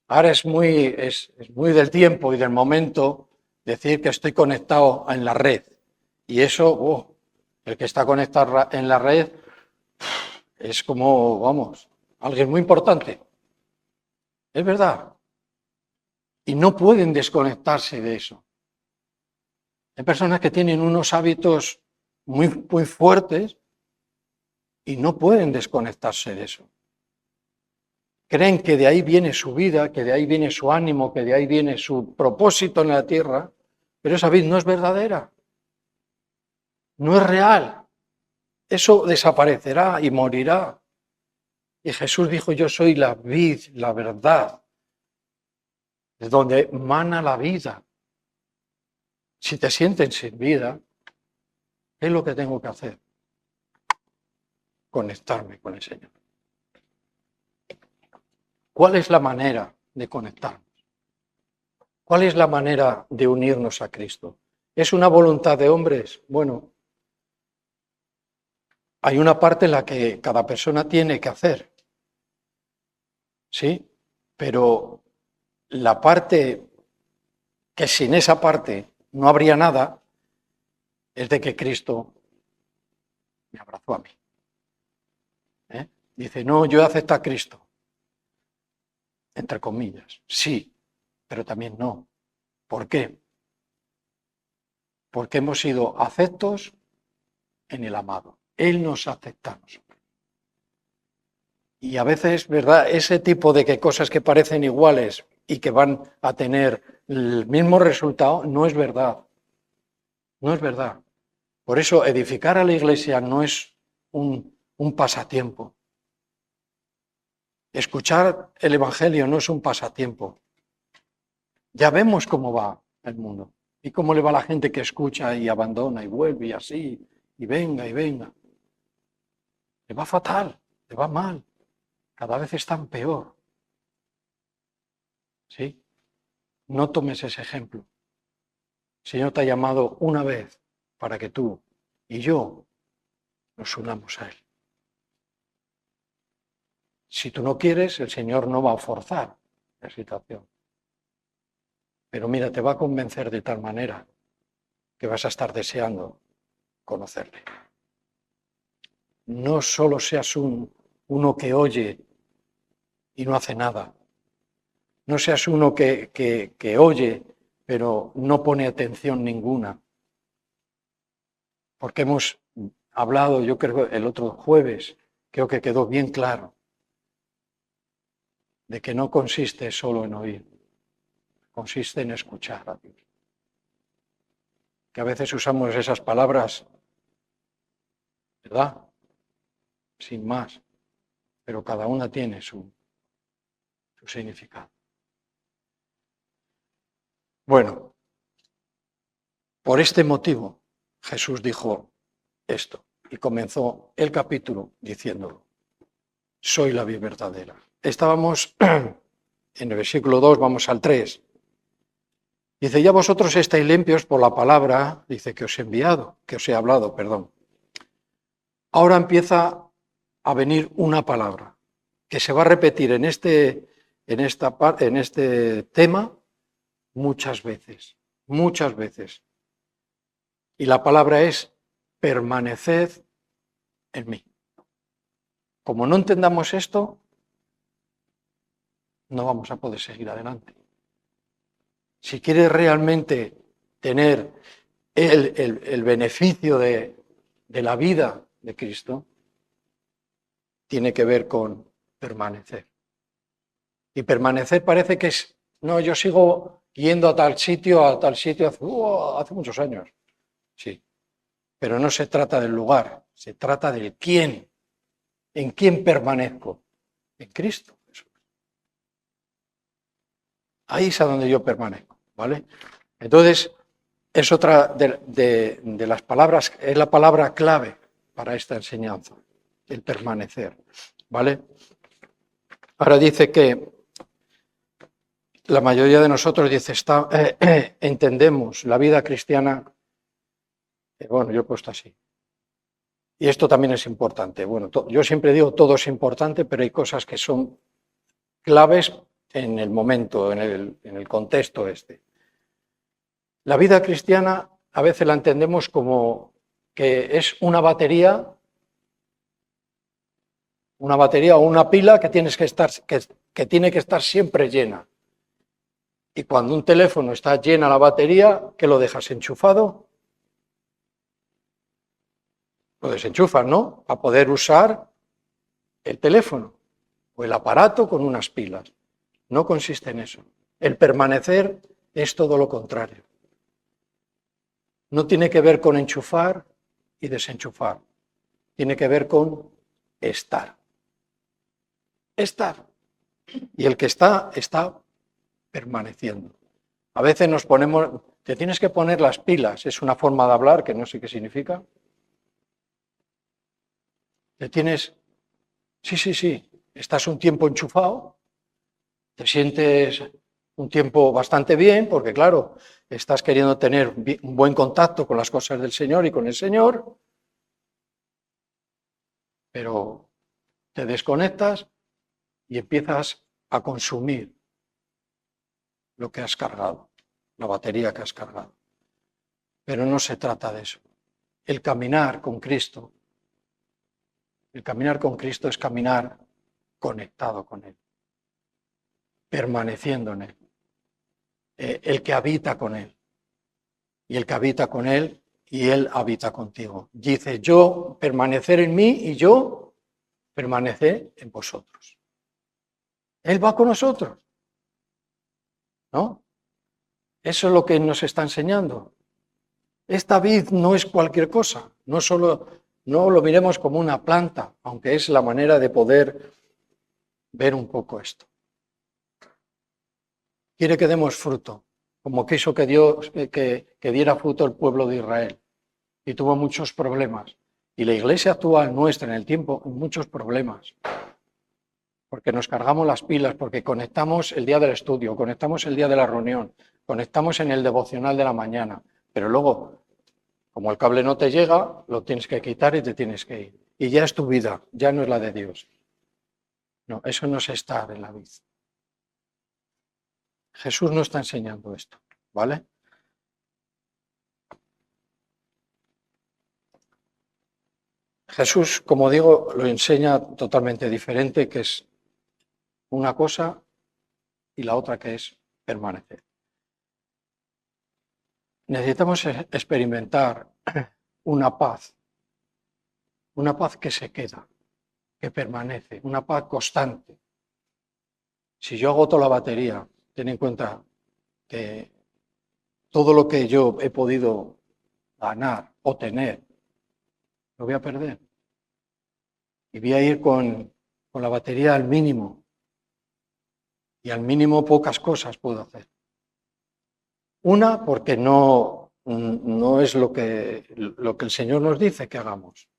Ahora es muy del tiempo y del momento decir que estoy conectado en la red. Y eso, el que está conectado en la red es como, vamos, alguien muy importante. Es verdad. Y no pueden desconectarse de eso. Hay personas que tienen unos hábitos muy, muy fuertes y no pueden desconectarse de eso. Creen que de ahí viene su vida, que de ahí viene su ánimo, que de ahí viene su propósito en la tierra, pero esa vid no es verdadera, no es real. Eso desaparecerá y morirá. Y Jesús dijo, yo soy la vid, la verdad, de donde mana la vida. Si te sientes sin vida, ¿qué es lo que tengo que hacer? Conectarme con el Señor. ¿Cuál es la manera de conectarnos? ¿Cuál es la manera de unirnos a Cristo? ¿Es una voluntad de hombres? Bueno, hay una parte en la que cada persona tiene que hacer, ¿sí? Pero la parte que sin esa parte no habría nada es de que Cristo me abrazó a mí. Dice, no, yo acepto a Cristo. Entre comillas, sí, pero también no. ¿Por qué? Porque hemos sido aceptos en el amado. Él nos acepta a nosotros. Y a veces, ¿verdad?, ese tipo de que cosas que parecen iguales y que van a tener el mismo resultado, no es verdad. No es verdad. Por eso edificar a la iglesia no es un pasatiempo. Escuchar el Evangelio no es un pasatiempo. Ya vemos cómo va el mundo y cómo le va a la gente que escucha y abandona y vuelve y así, y venga y venga. Le va fatal, le va mal, cada vez están peor. ¿Sí? No tomes ese ejemplo. El Señor te ha llamado una vez para que tú y yo nos unamos a Él. Si tú no quieres, el Señor no va a forzar la situación. Pero mira, te va a convencer de tal manera que vas a estar deseando conocerle. No solo seas uno que oye y no hace nada. No seas uno que oye, pero no pone atención ninguna. Porque hemos hablado, yo creo, el otro jueves, creo que quedó bien claro, de que no consiste solo en oír, consiste en escuchar a Dios. Que a veces usamos esas palabras, ¿verdad?, sin más, pero cada una tiene su significado. Bueno, por este motivo Jesús dijo esto y comenzó el capítulo diciéndolo: soy la vid verdadera. Estábamos en el versículo 2, vamos al 3. Dice, ya vosotros estáis limpios por la palabra, dice, que os he enviado, que os he hablado, perdón. Ahora empieza a venir una palabra que se va a repetir en este tema muchas veces. Y la palabra es permaneced en mí. Como no entendamos esto, no vamos a poder seguir adelante. Si quieres realmente tener el beneficio de la vida de Cristo, tiene que ver con permanecer. Y permanecer parece que es, no, yo sigo yendo a tal sitio hace muchos años. Sí, pero no se trata del lugar, se trata del quién. ¿En quién permanezco? En Cristo. Ahí es a donde yo permanezco, ¿vale? Entonces, es otra de las palabras, es la palabra clave para esta enseñanza, el permanecer, ¿vale? Ahora dice que la mayoría de nosotros dice, entendemos la vida cristiana, bueno, yo he puesto así. Y esto también es importante. Bueno, yo siempre digo todo es importante, pero hay cosas que son claves en el momento, en el contexto este. La vida cristiana a veces la entendemos como que es una batería o una pila que tiene que estar siempre llena. Y cuando un teléfono está llena la batería, ¿qué lo dejas enchufado? Lo desenchufas, ¿no? Para poder usar el teléfono o el aparato con unas pilas. No consiste en eso. El permanecer es todo lo contrario. No tiene que ver con enchufar y desenchufar. Tiene que ver con estar. Estar. Y el que está permaneciendo. A veces nos ponemos, te tienes que poner las pilas, es una forma de hablar que no sé qué significa. Sí, estás un tiempo enchufado, te sientes un tiempo bastante bien, porque claro, estás queriendo tener un buen contacto con las cosas del Señor y con el Señor, pero te desconectas y empiezas a consumir lo que has cargado, la batería que has cargado. Pero no se trata de eso. El caminar con Cristo es caminar conectado con Él, permaneciendo en Él, el que habita con Él, y el que habita con Él y Él habita contigo. Dice, yo permanecer en mí y yo permanecer en vosotros. Él va con nosotros, ¿no? Eso es lo que nos está enseñando. Esta vid no es cualquier cosa, no lo miremos como una planta, aunque es la manera de poder ver un poco esto. Quiere que demos fruto, como quiso que diera fruto el pueblo de Israel, y tuvo muchos problemas. Y la iglesia actual nuestra en el tiempo, muchos problemas, porque nos cargamos las pilas, porque conectamos el día del estudio, conectamos el día de la reunión, conectamos en el devocional de la mañana, pero luego, como el cable no te llega, lo tienes que quitar y te tienes que ir. Y ya es tu vida, ya no es la de Dios. No, eso no es estar en la vida. Jesús no está enseñando esto, ¿vale? Jesús, como digo, lo enseña totalmente diferente, que es una cosa y la otra que es permanecer. Necesitamos experimentar una paz que se queda, que permanece, una paz constante. Si yo agoto la batería, ten en cuenta que todo lo que yo he podido ganar o tener, lo voy a perder. Y voy a ir con la batería al mínimo. Y al mínimo pocas cosas puedo hacer. Una, porque no es lo que el Señor nos dice que hagamos.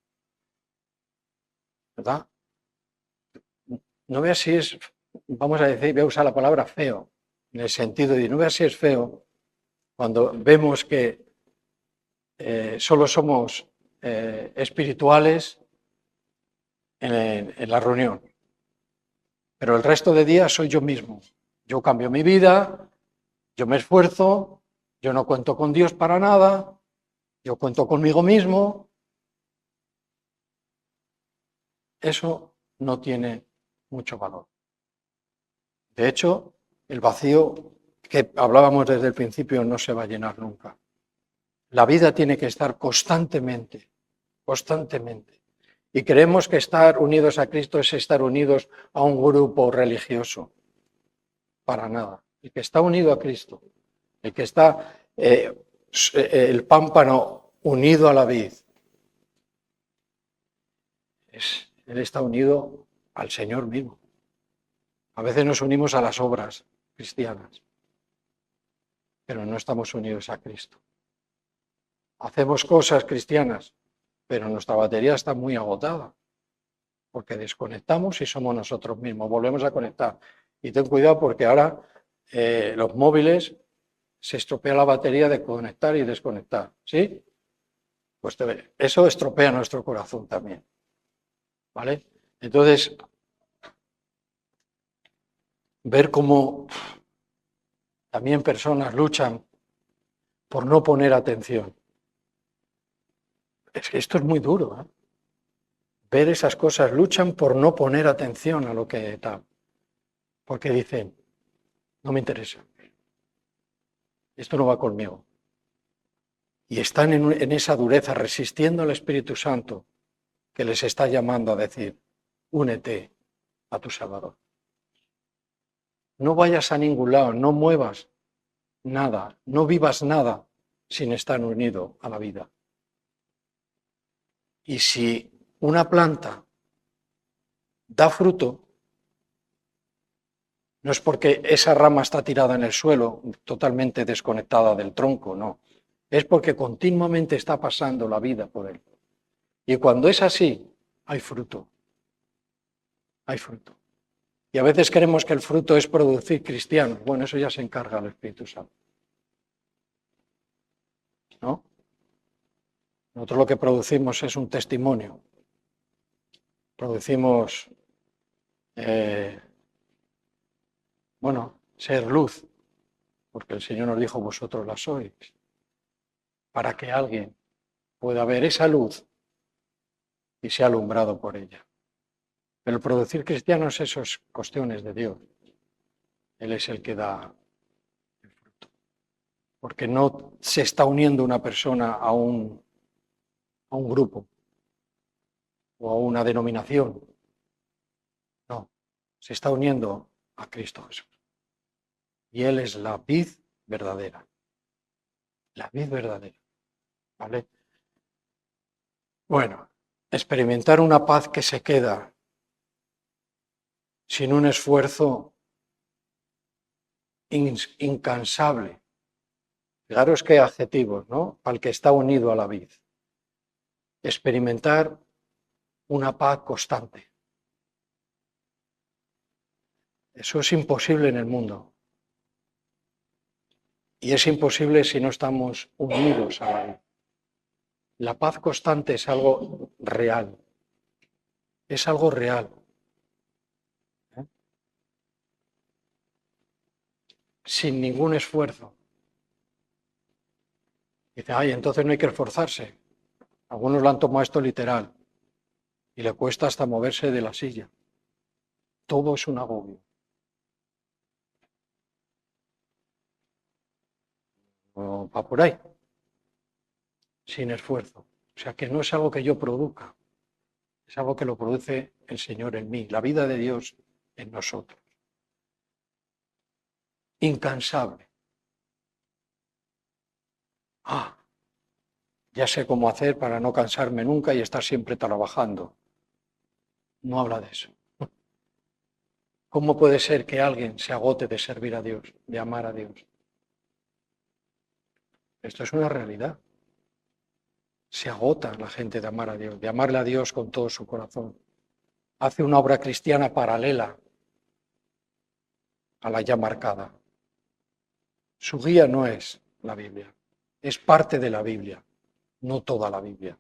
¿Verdad? No veas si es, vamos a decir, voy a usar la palabra feo, en el sentido de no veas si es feo Cuando vemos que solo somos espirituales en la reunión, pero el resto de días soy yo mismo. Yo cambio mi vida, yo me esfuerzo, yo no cuento con Dios para nada, yo cuento conmigo mismo. Eso no tiene mucho valor. De hecho, el vacío que hablábamos desde el principio no se va a llenar nunca. La vida tiene que estar constantemente. Y creemos que estar unidos a Cristo es estar unidos a un grupo religioso. Para nada. El que está unido a Cristo, el que está el pámpano unido a la vid, él está unido al Señor mismo. A veces nos unimos a las obras cristianas, pero no estamos unidos a Cristo. Hacemos cosas cristianas, pero nuestra batería está muy agotada, porque desconectamos y somos nosotros mismos, volvemos a conectar. Y ten cuidado porque ahora los móviles se estropea la batería de conectar y desconectar, ¿sí? Pues eso estropea nuestro corazón también, ¿vale? Entonces, ver cómo también personas luchan por no poner atención. Es que esto es muy duro, ¿eh? Ver esas cosas, luchan por no poner atención a lo que tal. Porque dicen, no me interesa. Esto no va conmigo. Y están en esa dureza, resistiendo al Espíritu Santo, que les está llamando a decir, únete a tu Salvador. No vayas a ningún lado, no muevas nada, no vivas nada sin estar unido a la vida. Y si una planta da fruto, no es porque esa rama está tirada en el suelo, totalmente desconectada del tronco, no. Es porque continuamente está pasando la vida por él. Y cuando es así, hay fruto. Hay fruto. Y a veces creemos que el fruto es producir cristianos. Bueno, eso ya se encarga el Espíritu Santo. ¿No? Nosotros lo que producimos es un testimonio. Producimos, ser luz, porque el Señor nos dijo, vosotros la sois, para que alguien pueda ver esa luz y sea alumbrado por ella. Pero el producir cristianos, eso es cuestiones de Dios. Él es el que da el fruto. Porque no se está uniendo una persona a un grupo o a una denominación. No, se está uniendo a Cristo Jesús. Y Él es la vid verdadera. La vid verdadera. ¿Vale? Bueno, experimentar una paz que se queda sin un esfuerzo incansable. Fijaros qué adjetivos, ¿no? Al que está unido a la vid. Experimentar una paz constante. Eso es imposible en el mundo. Y es imposible si no estamos unidos a la vid. La paz constante es algo real. Es algo real. Sin ningún esfuerzo. Dice, ay, entonces no hay que esforzarse. Algunos lo han tomado esto literal y le cuesta hasta moverse de la silla. Todo es un agobio. O va por ahí, sin esfuerzo. O sea que no es algo que yo produzca, es algo que lo produce el Señor en mí, la vida de Dios en nosotros. Incansable. Ya sé cómo hacer para no cansarme nunca y estar siempre trabajando. No habla de eso. ¿Cómo puede ser que alguien se agote de servir a Dios, de amar a Dios? Esto es una realidad. Se agota la gente de amar a Dios, de amarle a Dios con todo su corazón. Hace una obra cristiana paralela a la ya marcada. Su guía no es la Biblia. Es parte de la Biblia, no toda la Biblia.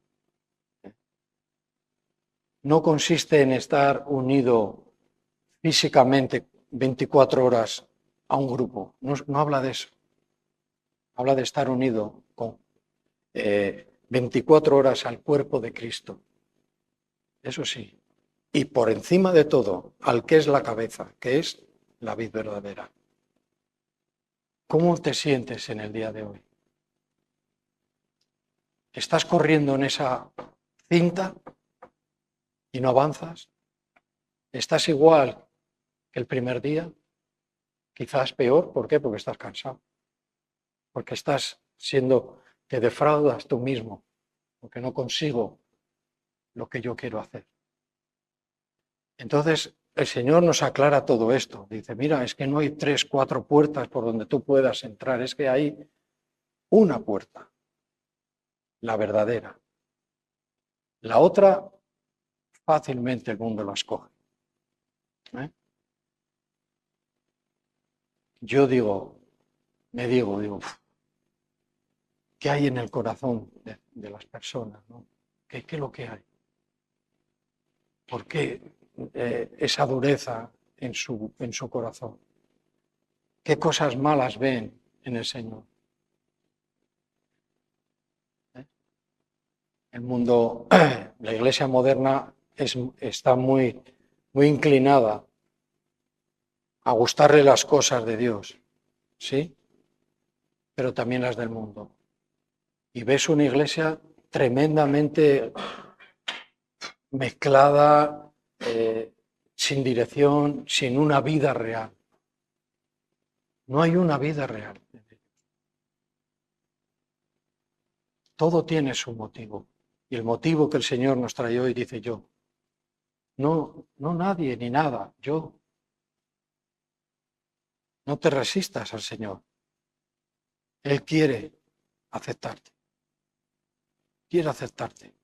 No consiste en estar unido físicamente 24 horas a un grupo. No habla de eso. Habla de estar unido con 24 horas al cuerpo de Cristo. Eso sí. Y por encima de todo, al que es la cabeza, que es la vid verdadera. ¿Cómo te sientes en el día de hoy? ¿Estás corriendo en esa cinta y no avanzas? ¿Estás igual que el primer día? Quizás peor. ¿Por qué? Porque estás cansado. Porque te defraudas tú mismo. Porque no consigo lo que yo quiero hacer. Entonces, el Señor nos aclara todo esto. Dice, mira, es que no hay 3, 4 puertas por donde tú puedas entrar. Es que hay una puerta, la verdadera. La otra, fácilmente el mundo la escoge. Yo me digo, ¿qué hay en el corazón de las personas? ¿No? ¿Qué es lo que hay? ¿Por qué esa dureza en su corazón? ¿Qué cosas malas ven en el Señor? El mundo, la iglesia moderna está muy inclinada a gustarle las cosas de Dios, ¿sí? Pero también las del mundo. Y ves una iglesia tremendamente mezclada, sin dirección, sin una vida real. No hay una vida real. Todo tiene su motivo. Y el motivo que el Señor nos trae hoy dice yo. No nadie ni nada, yo. No te resistas al Señor. Él quiere aceptarte. Quiere aceptarte.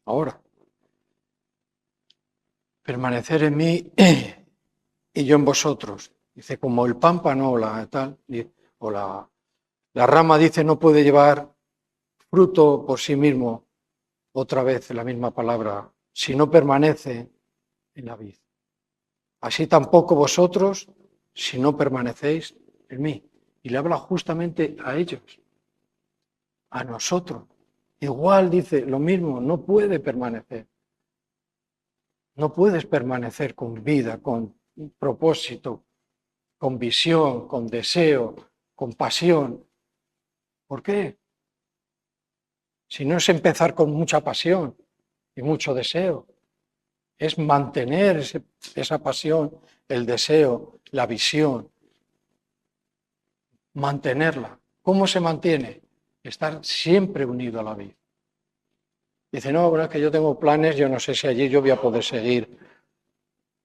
Ahora, permanecer en mí y yo en vosotros. Dice, como el pámpano o la rama, dice, no puede llevar fruto por sí mismo, otra vez la misma palabra, si no permanece en la vid. Así tampoco vosotros, si no permanecéis en mí. Y le habla justamente a ellos, a nosotros. Igual dice lo mismo, no puede permanecer. No puedes permanecer con vida, con propósito, con visión, con deseo, con pasión. ¿Por qué? Si no es empezar con mucha pasión y mucho deseo, es mantener esa pasión, el deseo, la visión, mantenerla. ¿Cómo se mantiene? Estar siempre unido a la vida. Dice, no, bueno, es que yo tengo planes, yo no sé si allí yo voy a poder seguir.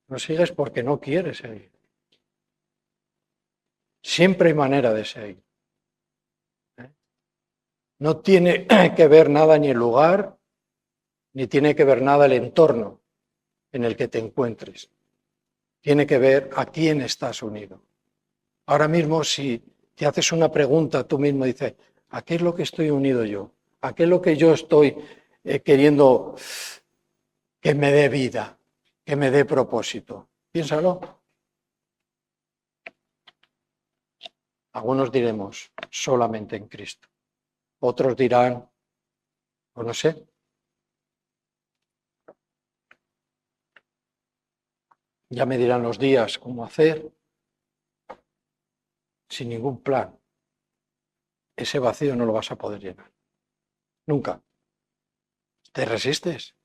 No sigues porque no quieres seguir. Siempre hay manera de seguir. No tiene que ver nada ni el lugar, ni tiene que ver nada el entorno en el que te encuentres. Tiene que ver a quién estás unido. Ahora mismo, si te haces una pregunta, tú mismo dices, ¿a qué es lo que estoy unido yo? ¿A qué es lo que yo estoy queriendo que me dé vida, que me dé propósito? Piénsalo. Algunos diremos, solamente en Cristo. Otros dirán, pues no sé. Ya me dirán los días cómo hacer, sin ningún plan. Ese vacío no lo vas a poder llenar. Nunca. ¿Te resistes?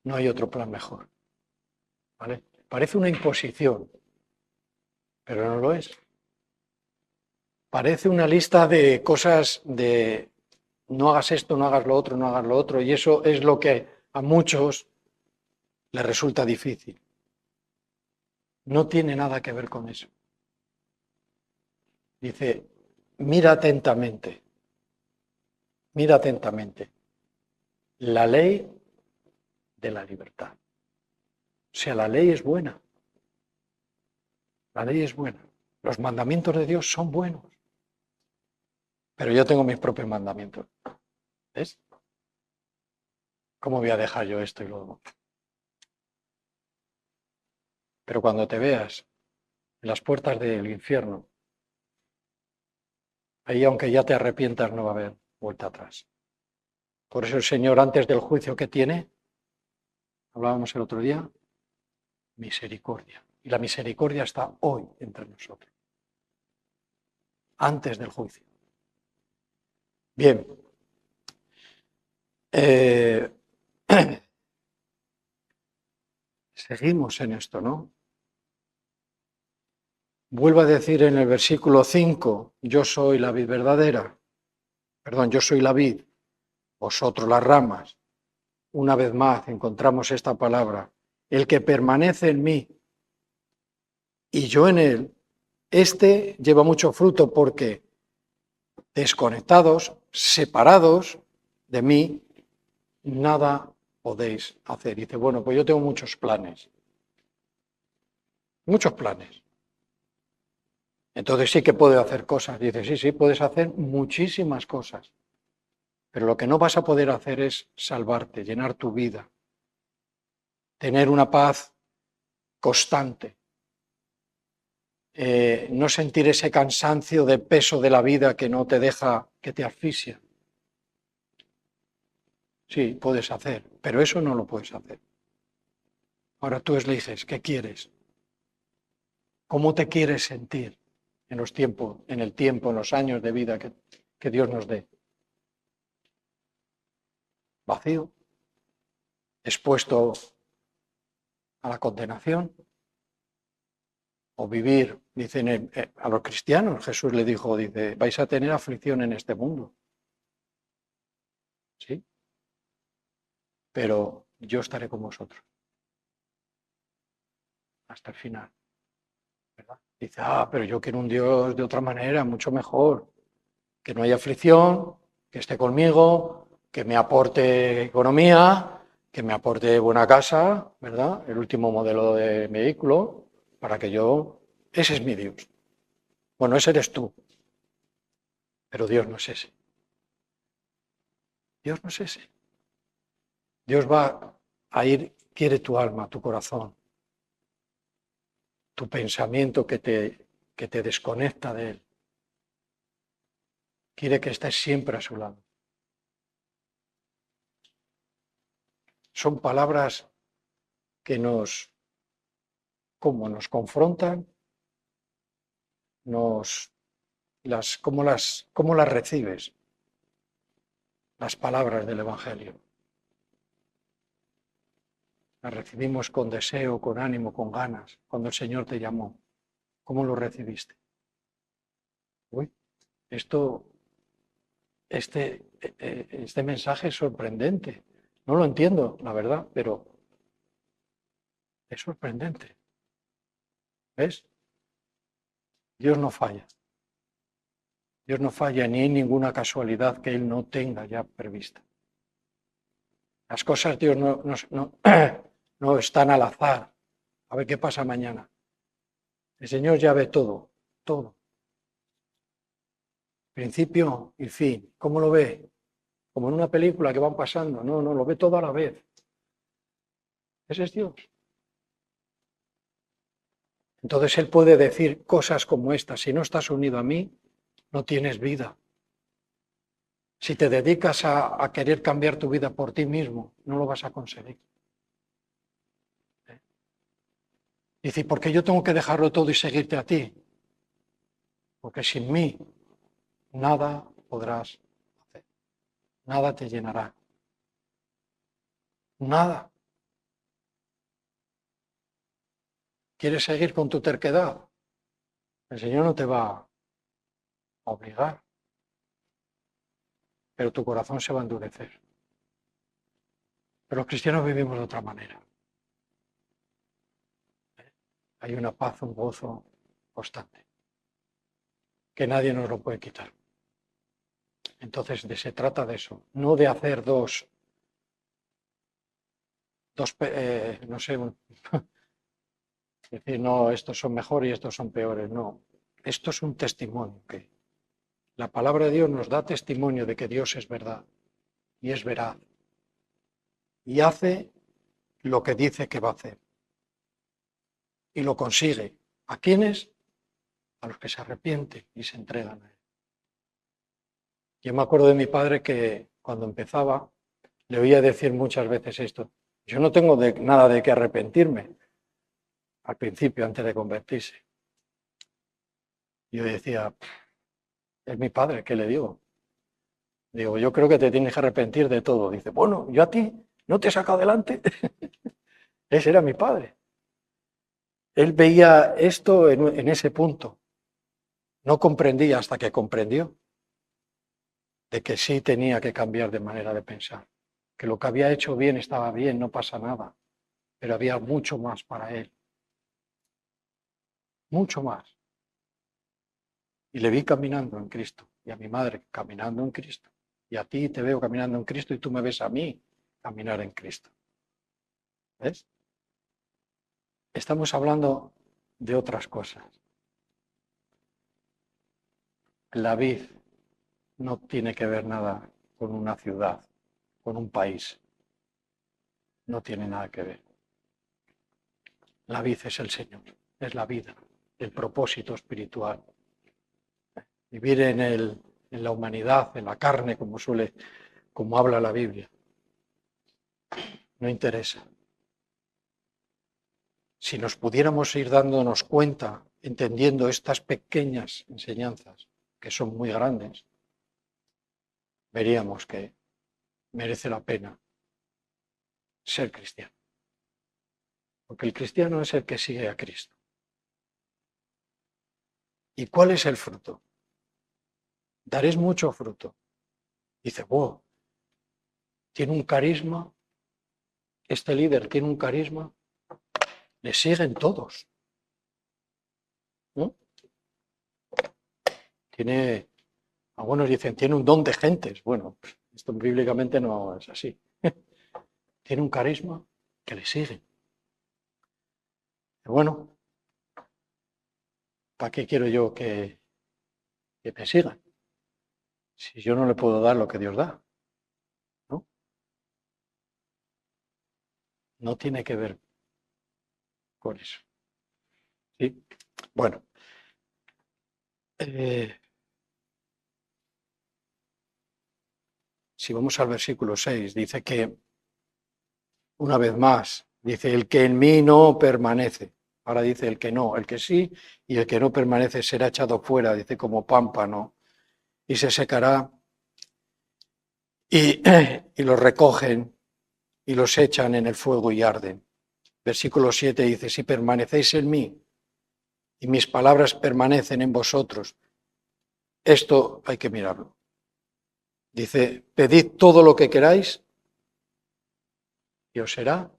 No hay otro plan mejor. ¿Vale? Parece una imposición, pero no lo es. Parece una lista de cosas de no hagas esto, no hagas lo otro, no hagas lo otro, y eso es lo que a muchos les resulta difícil. No tiene nada que ver con eso. Dice, mira atentamente la ley de la libertad. O sea, la ley es buena. La ley es buena. Los mandamientos de Dios son buenos. Pero yo tengo mis propios mandamientos. ¿Ves? ¿Cómo voy a dejar yo esto y lo demás? Pero cuando te veas en las puertas del infierno, ahí aunque ya te arrepientas no va a haber vuelta atrás. Por eso el Señor, antes del juicio que tiene, hablábamos el otro día, misericordia. Y la misericordia está hoy entre nosotros, antes del juicio. Bien. Seguimos en esto, ¿no? Vuelvo a decir en el versículo 5, yo soy la vid verdadera, perdón, yo soy la vid, vosotros las ramas. Una vez más encontramos esta palabra, el que permanece en mí y yo en él, este lleva mucho fruto porque desconectados, separados de mí, nada podéis hacer. Y dice, bueno, pues yo tengo muchos planes. Muchos planes. Entonces sí que puedo hacer cosas. Dice, sí, sí, puedes hacer muchísimas cosas. Pero lo que no vas a poder hacer es salvarte, llenar tu vida, tener una paz constante, no sentir ese cansancio de peso de la vida que no te deja, que te asfixia. Sí, puedes hacer, pero eso no lo puedes hacer. Ahora tú eliges, ¿qué quieres? ¿Cómo te quieres sentir en los tiempos, en el tiempo, en los años de vida que Dios nos dé? ¿Vacío? ¿Expuesto a la condenación? ¿O vivir, dicen a los cristianos, Jesús le dijo, dice, vais a tener aflicción en este mundo? ¿Sí? Pero yo estaré con vosotros hasta el final, ¿verdad? Dice, pero yo quiero un Dios de otra manera, mucho mejor, que no haya aflicción, que esté conmigo, que me aporte economía, que me aporte buena casa, ¿verdad? El último modelo de vehículo, para que yo... Ese es mi Dios. Bueno, ese eres tú, pero Dios no es ese. Dios no es ese. Dios va a ir, quiere tu alma, tu corazón, tu pensamiento que te desconecta de Él. Quiere que estés siempre a su lado. Son palabras que nos confrontan, ¿cómo las recibes? Las palabras del Evangelio. Las recibimos con deseo, con ánimo, con ganas, cuando el Señor te llamó. ¿Cómo lo recibiste? Uy, este mensaje es sorprendente. No lo entiendo, la verdad, pero es sorprendente. ¿Ves? Dios no falla. Dios no falla ni hay ninguna casualidad que Él no tenga ya prevista. Las cosas Dios no están al azar. A ver qué pasa mañana. El Señor ya ve todo, todo. Principio y fin. ¿Cómo lo ve? Como en una película que van pasando. No, lo ve todo a la vez. Ese es Dios. Entonces Él puede decir cosas como estas. Si no estás unido a mí, no tienes vida. Si te dedicas a querer cambiar tu vida por ti mismo, no lo vas a conseguir. Dice, ¿por qué yo tengo que dejarlo todo y seguirte a ti? Porque sin mí nada podrás hacer. Nada te llenará. Nada. ¿Quieres seguir con tu terquedad? El Señor no te va a obligar, pero tu corazón se va a endurecer. Pero los cristianos vivimos de otra manera. Hay una paz, un gozo constante, que nadie nos lo puede quitar. Entonces se trata de eso, no de hacer no sé, decir, no, estos son mejores y estos son peores, no. Esto es un testimonio, que la palabra de Dios nos da testimonio de que Dios es verdad y es veraz y hace lo que dice que va a hacer y lo consigue. ¿A quiénes? A los que se arrepienten y se entregan a Él. Yo me acuerdo de mi padre que cuando empezaba le oía decir muchas veces esto: yo no tengo nada de qué arrepentirme, al principio, antes de convertirse. Yo decía, es mi padre, ¿qué le digo? Digo, yo creo que te tienes que arrepentir de todo. Dice, bueno, yo a ti no te he sacado adelante. Ese era mi padre. Él veía esto en ese punto. No comprendía hasta que comprendió de que sí tenía que cambiar de manera de pensar. Que lo que había hecho bien estaba bien, no pasa nada. Pero había mucho más para él. Mucho más. Y le vi caminando en Cristo. Y a mi madre caminando en Cristo. Y a ti te veo caminando en Cristo y tú me ves a mí caminar en Cristo. ¿Ves? Estamos hablando de otras cosas. La vid no tiene que ver nada con una ciudad, con un país. No tiene nada que ver. La vid es el Señor, es la vida, el propósito espiritual. Vivir en la humanidad, en la carne, como habla la Biblia, no interesa. Si nos pudiéramos ir dándonos cuenta, entendiendo estas pequeñas enseñanzas, que son muy grandes, veríamos que merece la pena ser cristiano. Porque el cristiano es el que sigue a Cristo. ¿Y cuál es el fruto? Daréis mucho fruto. Dice, wow, tiene un carisma, este líder tiene un carisma, le siguen todos. ¿No? Algunos dicen, tiene un don de gentes. Bueno, esto bíblicamente no es así. Tiene un carisma que le sigue. Bueno, ¿para qué quiero yo que me sigan? Si yo no le puedo dar lo que Dios da, ¿no? No tiene que ver con eso. ¿Sí? Bueno. Si vamos al versículo 6, dice que, una vez más, dice, el que en mí no permanece. Ahora dice el que no, el que sí, y el que no permanece será echado fuera, dice, como pámpano, y se secará, y los recogen, y los echan en el fuego y arden. Versículo 7 dice, si permanecéis en mí, y mis palabras permanecen en vosotros, esto hay que mirarlo. Dice, pedid todo lo que queráis, y os será.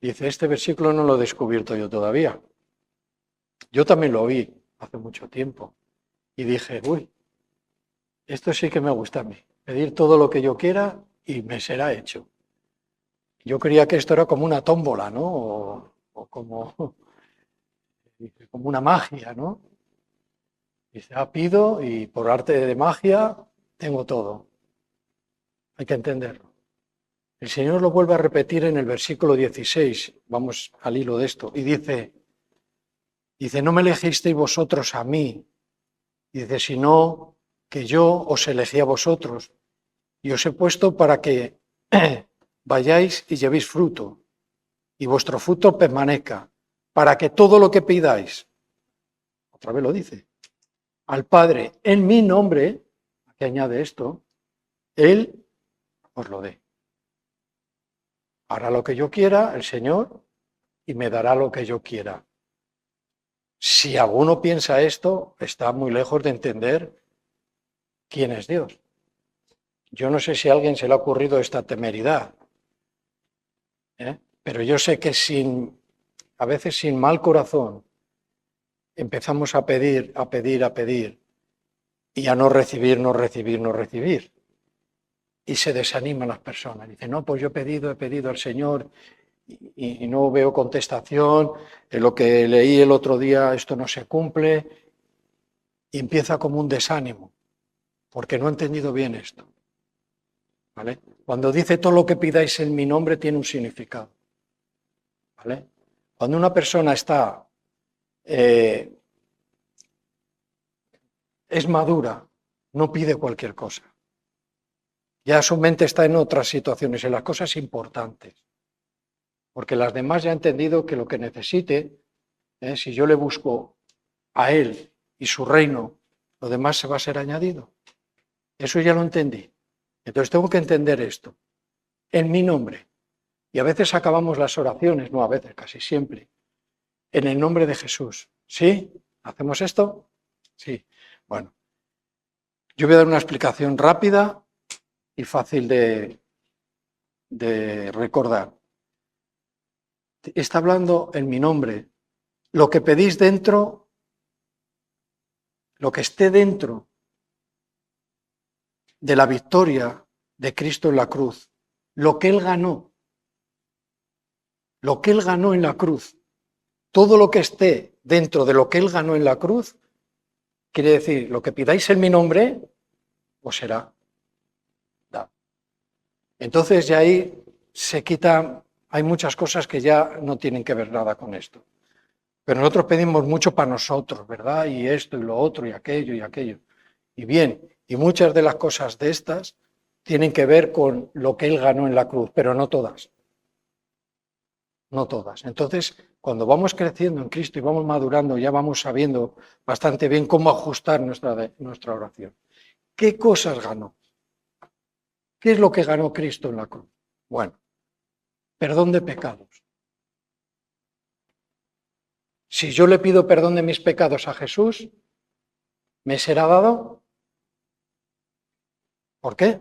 Dice, este versículo no lo he descubierto yo todavía. Yo también lo oí hace mucho tiempo. Y dije, uy, esto sí que me gusta a mí. Pedir todo lo que yo quiera y me será hecho. Yo creía que esto era como una tómbola, ¿no? O como una magia, ¿no? Dice, pido y por arte de magia tengo todo. Hay que entenderlo. El Señor lo vuelve a repetir en el versículo 16. Vamos al hilo de esto. Y dice, no me elegisteis vosotros a mí. Dice, sino que yo os elegí a vosotros y os he puesto para que vayáis y llevéis fruto y vuestro fruto permanezca, para que todo lo que pidáis, otra vez lo dice, al Padre en mi nombre, que añade esto, Él os lo dé. Hará lo que yo quiera el Señor y me dará lo que yo quiera. Si alguno piensa esto, está muy lejos de entender quién es Dios. Yo no sé si a alguien se le ha ocurrido esta temeridad, pero yo sé que a veces sin mal corazón empezamos a pedir y a no recibir. Y se desaniman las personas. Dicen, no, pues yo he pedido al Señor y no veo contestación, en lo que leí el otro día esto no se cumple, y empieza como un desánimo, porque no he entendido bien esto. ¿Vale? Cuando dice todo lo que pidáis en mi nombre tiene un significado. ¿Vale? Cuando una persona está, es madura, no pide cualquier cosa. Ya su mente está en otras situaciones, en las cosas importantes. Porque las demás ya han entendido que lo que necesite, si yo le busco a él y su reino, lo demás se va a ser añadido. Eso ya lo entendí. Entonces tengo que entender esto. En mi nombre. Y a veces acabamos las oraciones, no a veces, casi siempre, en el nombre de Jesús. ¿Sí? ¿Hacemos esto? Sí. Bueno, yo voy a dar una explicación rápida y fácil de recordar. Está hablando en mi nombre. Lo que pedís dentro, lo que esté dentro de la victoria de Cristo en la cruz, lo que Él ganó en la cruz, todo lo que esté dentro de lo que Él ganó en la cruz, quiere decir, lo que pidáis en mi nombre, os será dado. Entonces ya ahí se quita, hay muchas cosas que ya no tienen que ver nada con esto. Pero nosotros pedimos mucho para nosotros, ¿verdad? Y esto y lo otro y aquello y aquello. Y bien, y muchas de las cosas de estas tienen que ver con lo que Él ganó en la cruz, pero no todas. No todas. Entonces, cuando vamos creciendo en Cristo y vamos madurando, ya vamos sabiendo bastante bien cómo ajustar nuestra oración. ¿Qué cosas ganó? ¿Qué es lo que ganó Cristo en la cruz? Bueno, perdón de pecados. Si yo le pido perdón de mis pecados a Jesús, ¿me será dado? ¿Por qué?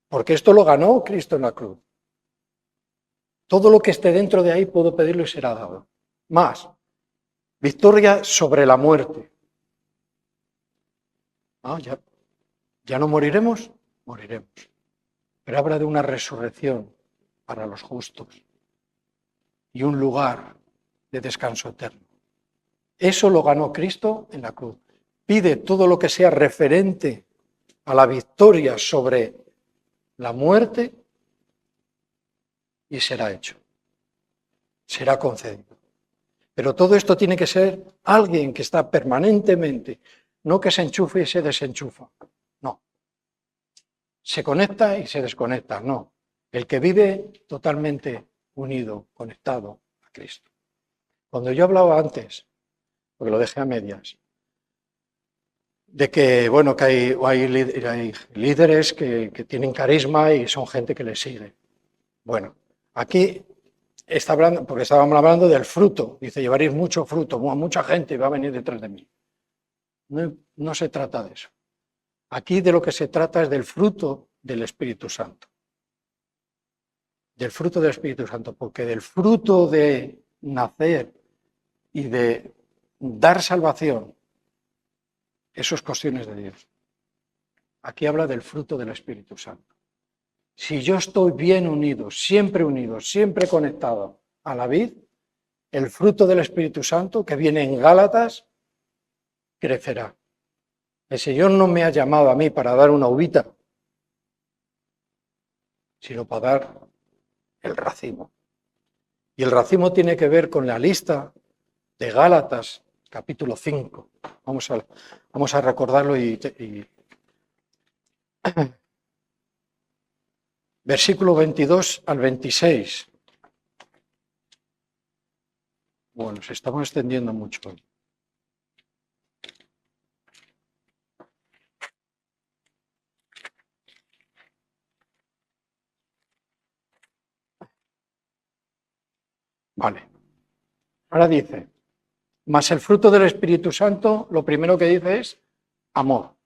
Porque esto lo ganó Cristo en la cruz. Todo lo que esté dentro de ahí puedo pedirlo y será dado. Más, victoria sobre la muerte. ¿Ya no moriremos? Moriremos. Pero habla de una resurrección para los justos y un lugar de descanso eterno. Eso lo ganó Cristo en la cruz. Pide todo lo que sea referente a la victoria sobre la muerte y será hecho. Será concedido. Pero todo esto tiene que ser alguien que está permanentemente, no que se enchufe y se desenchufa. No. Se conecta y se desconecta. No. El que vive totalmente unido, conectado a Cristo. Cuando yo hablaba antes, porque lo dejé a medias, de que, bueno, que hay líderes que tienen carisma y son gente que les sigue. Bueno, aquí está hablando, porque estábamos hablando del fruto, dice, llevaréis mucho fruto, mucha gente va a venir detrás de mí. No se trata de eso. Aquí de lo que se trata es del fruto del Espíritu Santo. Del fruto del Espíritu Santo, porque del fruto de nacer y de dar salvación, eso es cuestiones de Dios. Aquí habla del fruto del Espíritu Santo. Si yo estoy bien unido, siempre conectado a la vid, el fruto del Espíritu Santo que viene en Gálatas crecerá. El Señor no me ha llamado a mí para dar una uvita, sino para dar el racimo. Y el racimo tiene que ver con la lista de Gálatas, capítulo 5. Vamos a recordarlo versículo 22 al 26. Bueno, se estamos extendiendo mucho hoy. Vale. Ahora dice, mas el fruto del Espíritu Santo, lo primero que dice es amor.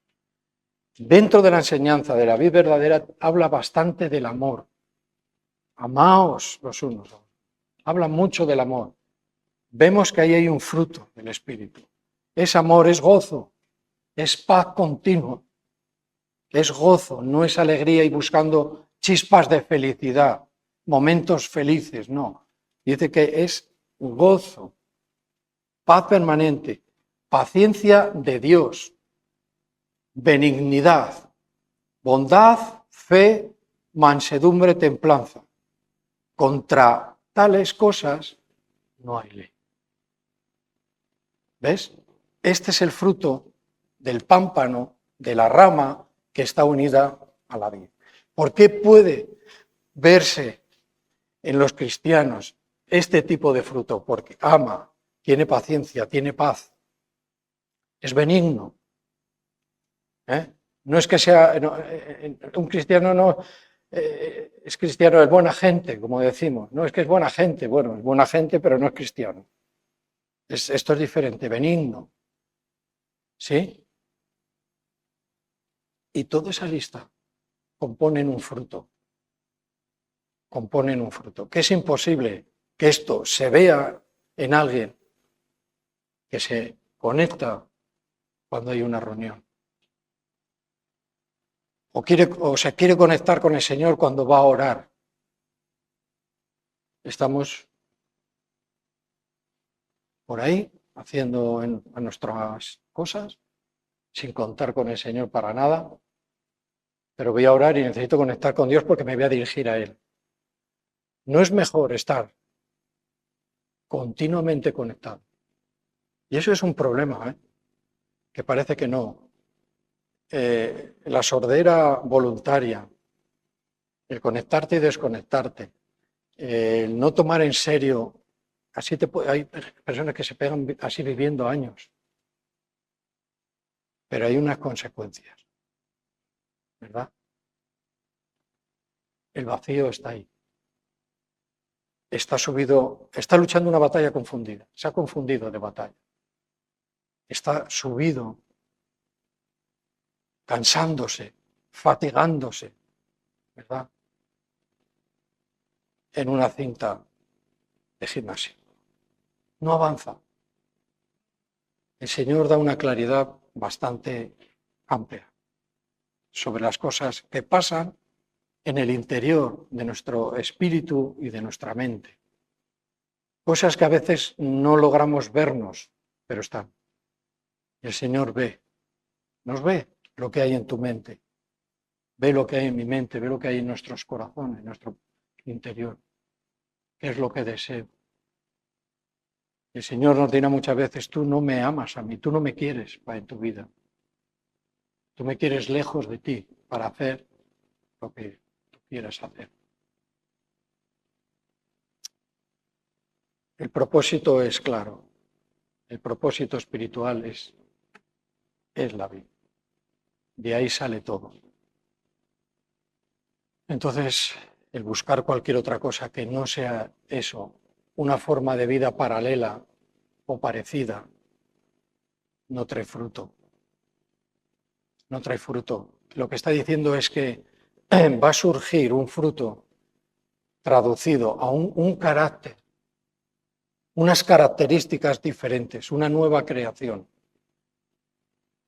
Dentro de la enseñanza de la vida verdadera habla bastante del amor. Amaos los unos a otros. Habla mucho del amor. Vemos que ahí hay un fruto del Espíritu. Es amor, es gozo, es paz continua, es gozo, no es alegría y buscando chispas de felicidad, momentos felices, no. Dice que es gozo, paz permanente, paciencia de Dios, benignidad, bondad, fe, mansedumbre, templanza. Contra tales cosas no hay ley. ¿Ves? Este es el fruto del pámpano, de la rama que está unida a la vid. ¿Por qué puede verse en los cristianos este tipo de fruto? Porque ama, tiene paciencia, tiene paz, es benigno. No es que sea, un cristiano no es cristiano, es buena gente, como decimos. No es que es buena gente, bueno, es buena gente, pero no es cristiano. Esto es diferente, benigno. ¿Sí? Y toda esa lista componen un fruto. Componen un fruto. Que es imposible que esto se vea en alguien que se conecta cuando hay una reunión. O se quiere conectar con el Señor cuando va a orar. Estamos por ahí haciendo nuestras cosas sin contar con el Señor para nada, pero voy a orar y necesito conectar con Dios porque me voy a dirigir a Él. ¿No es mejor estar continuamente conectado? Y eso es un problema, que parece que no. La sordera voluntaria, el conectarte y desconectarte, el no tomar en serio, hay personas que se pegan así viviendo años, pero hay unas consecuencias, ¿verdad? El vacío está ahí. Está luchando una batalla confundida, se ha confundido de batalla. Está subido, cansándose, fatigándose, ¿verdad? En una cinta de gimnasio. No avanza. El Señor da una claridad bastante amplia sobre las cosas que pasan en el interior de nuestro espíritu y de nuestra mente. Cosas que a veces no logramos vernos, pero están. El Señor ve, nos ve lo que hay en tu mente, ve lo que hay en mi mente, ve lo que hay en nuestros corazones, en nuestro interior, qué es lo que deseo. El Señor nos dirá muchas veces, tú no me amas a mí, tú no me quieres en tu vida. Tú me quieres lejos de ti para hacer lo que tú quieras hacer. El propósito es claro. El propósito espiritual es la vida. De ahí sale todo. Entonces, el buscar cualquier otra cosa que no sea eso, una forma de vida paralela o parecida, no trae fruto. No trae fruto. Lo que está diciendo es que va a surgir un fruto traducido a un carácter, unas características diferentes, una nueva creación,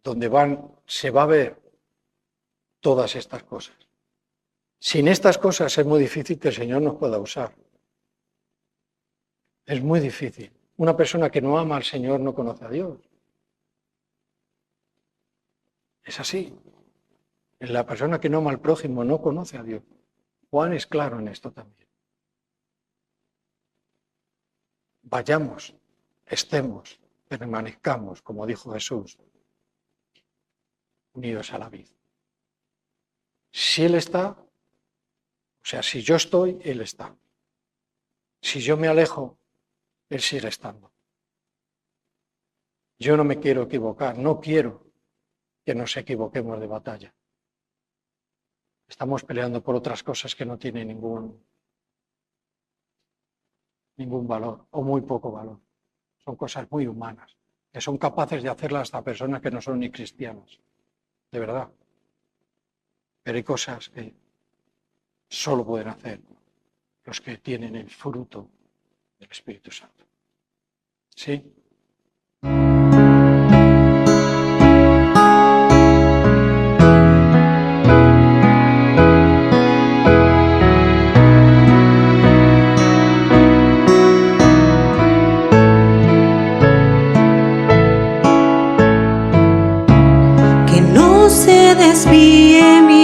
donde se va a ver todas estas cosas. Sin estas cosas es muy difícil que el Señor nos pueda usar. Es muy difícil. Una persona que no ama al Señor no conoce a Dios. Es así. La persona que no ama al prójimo no conoce a Dios. Juan es claro en esto también. Vayamos, estemos, permanezcamos, como dijo Jesús, unidos a la vid. Si Él está, o sea, si yo estoy, Él está. Si yo me alejo, Él sigue estando. Yo no me quiero equivocar, no quiero que nos equivoquemos de batalla. Estamos peleando por otras cosas que no tienen ningún valor o muy poco valor. Son cosas muy humanas, que son capaces de hacerlas hasta personas que no son ni cristianas, de verdad. Pero hay cosas que solo pueden hacer los que tienen el fruto del Espíritu Santo. ¿Sí? se desvíe mi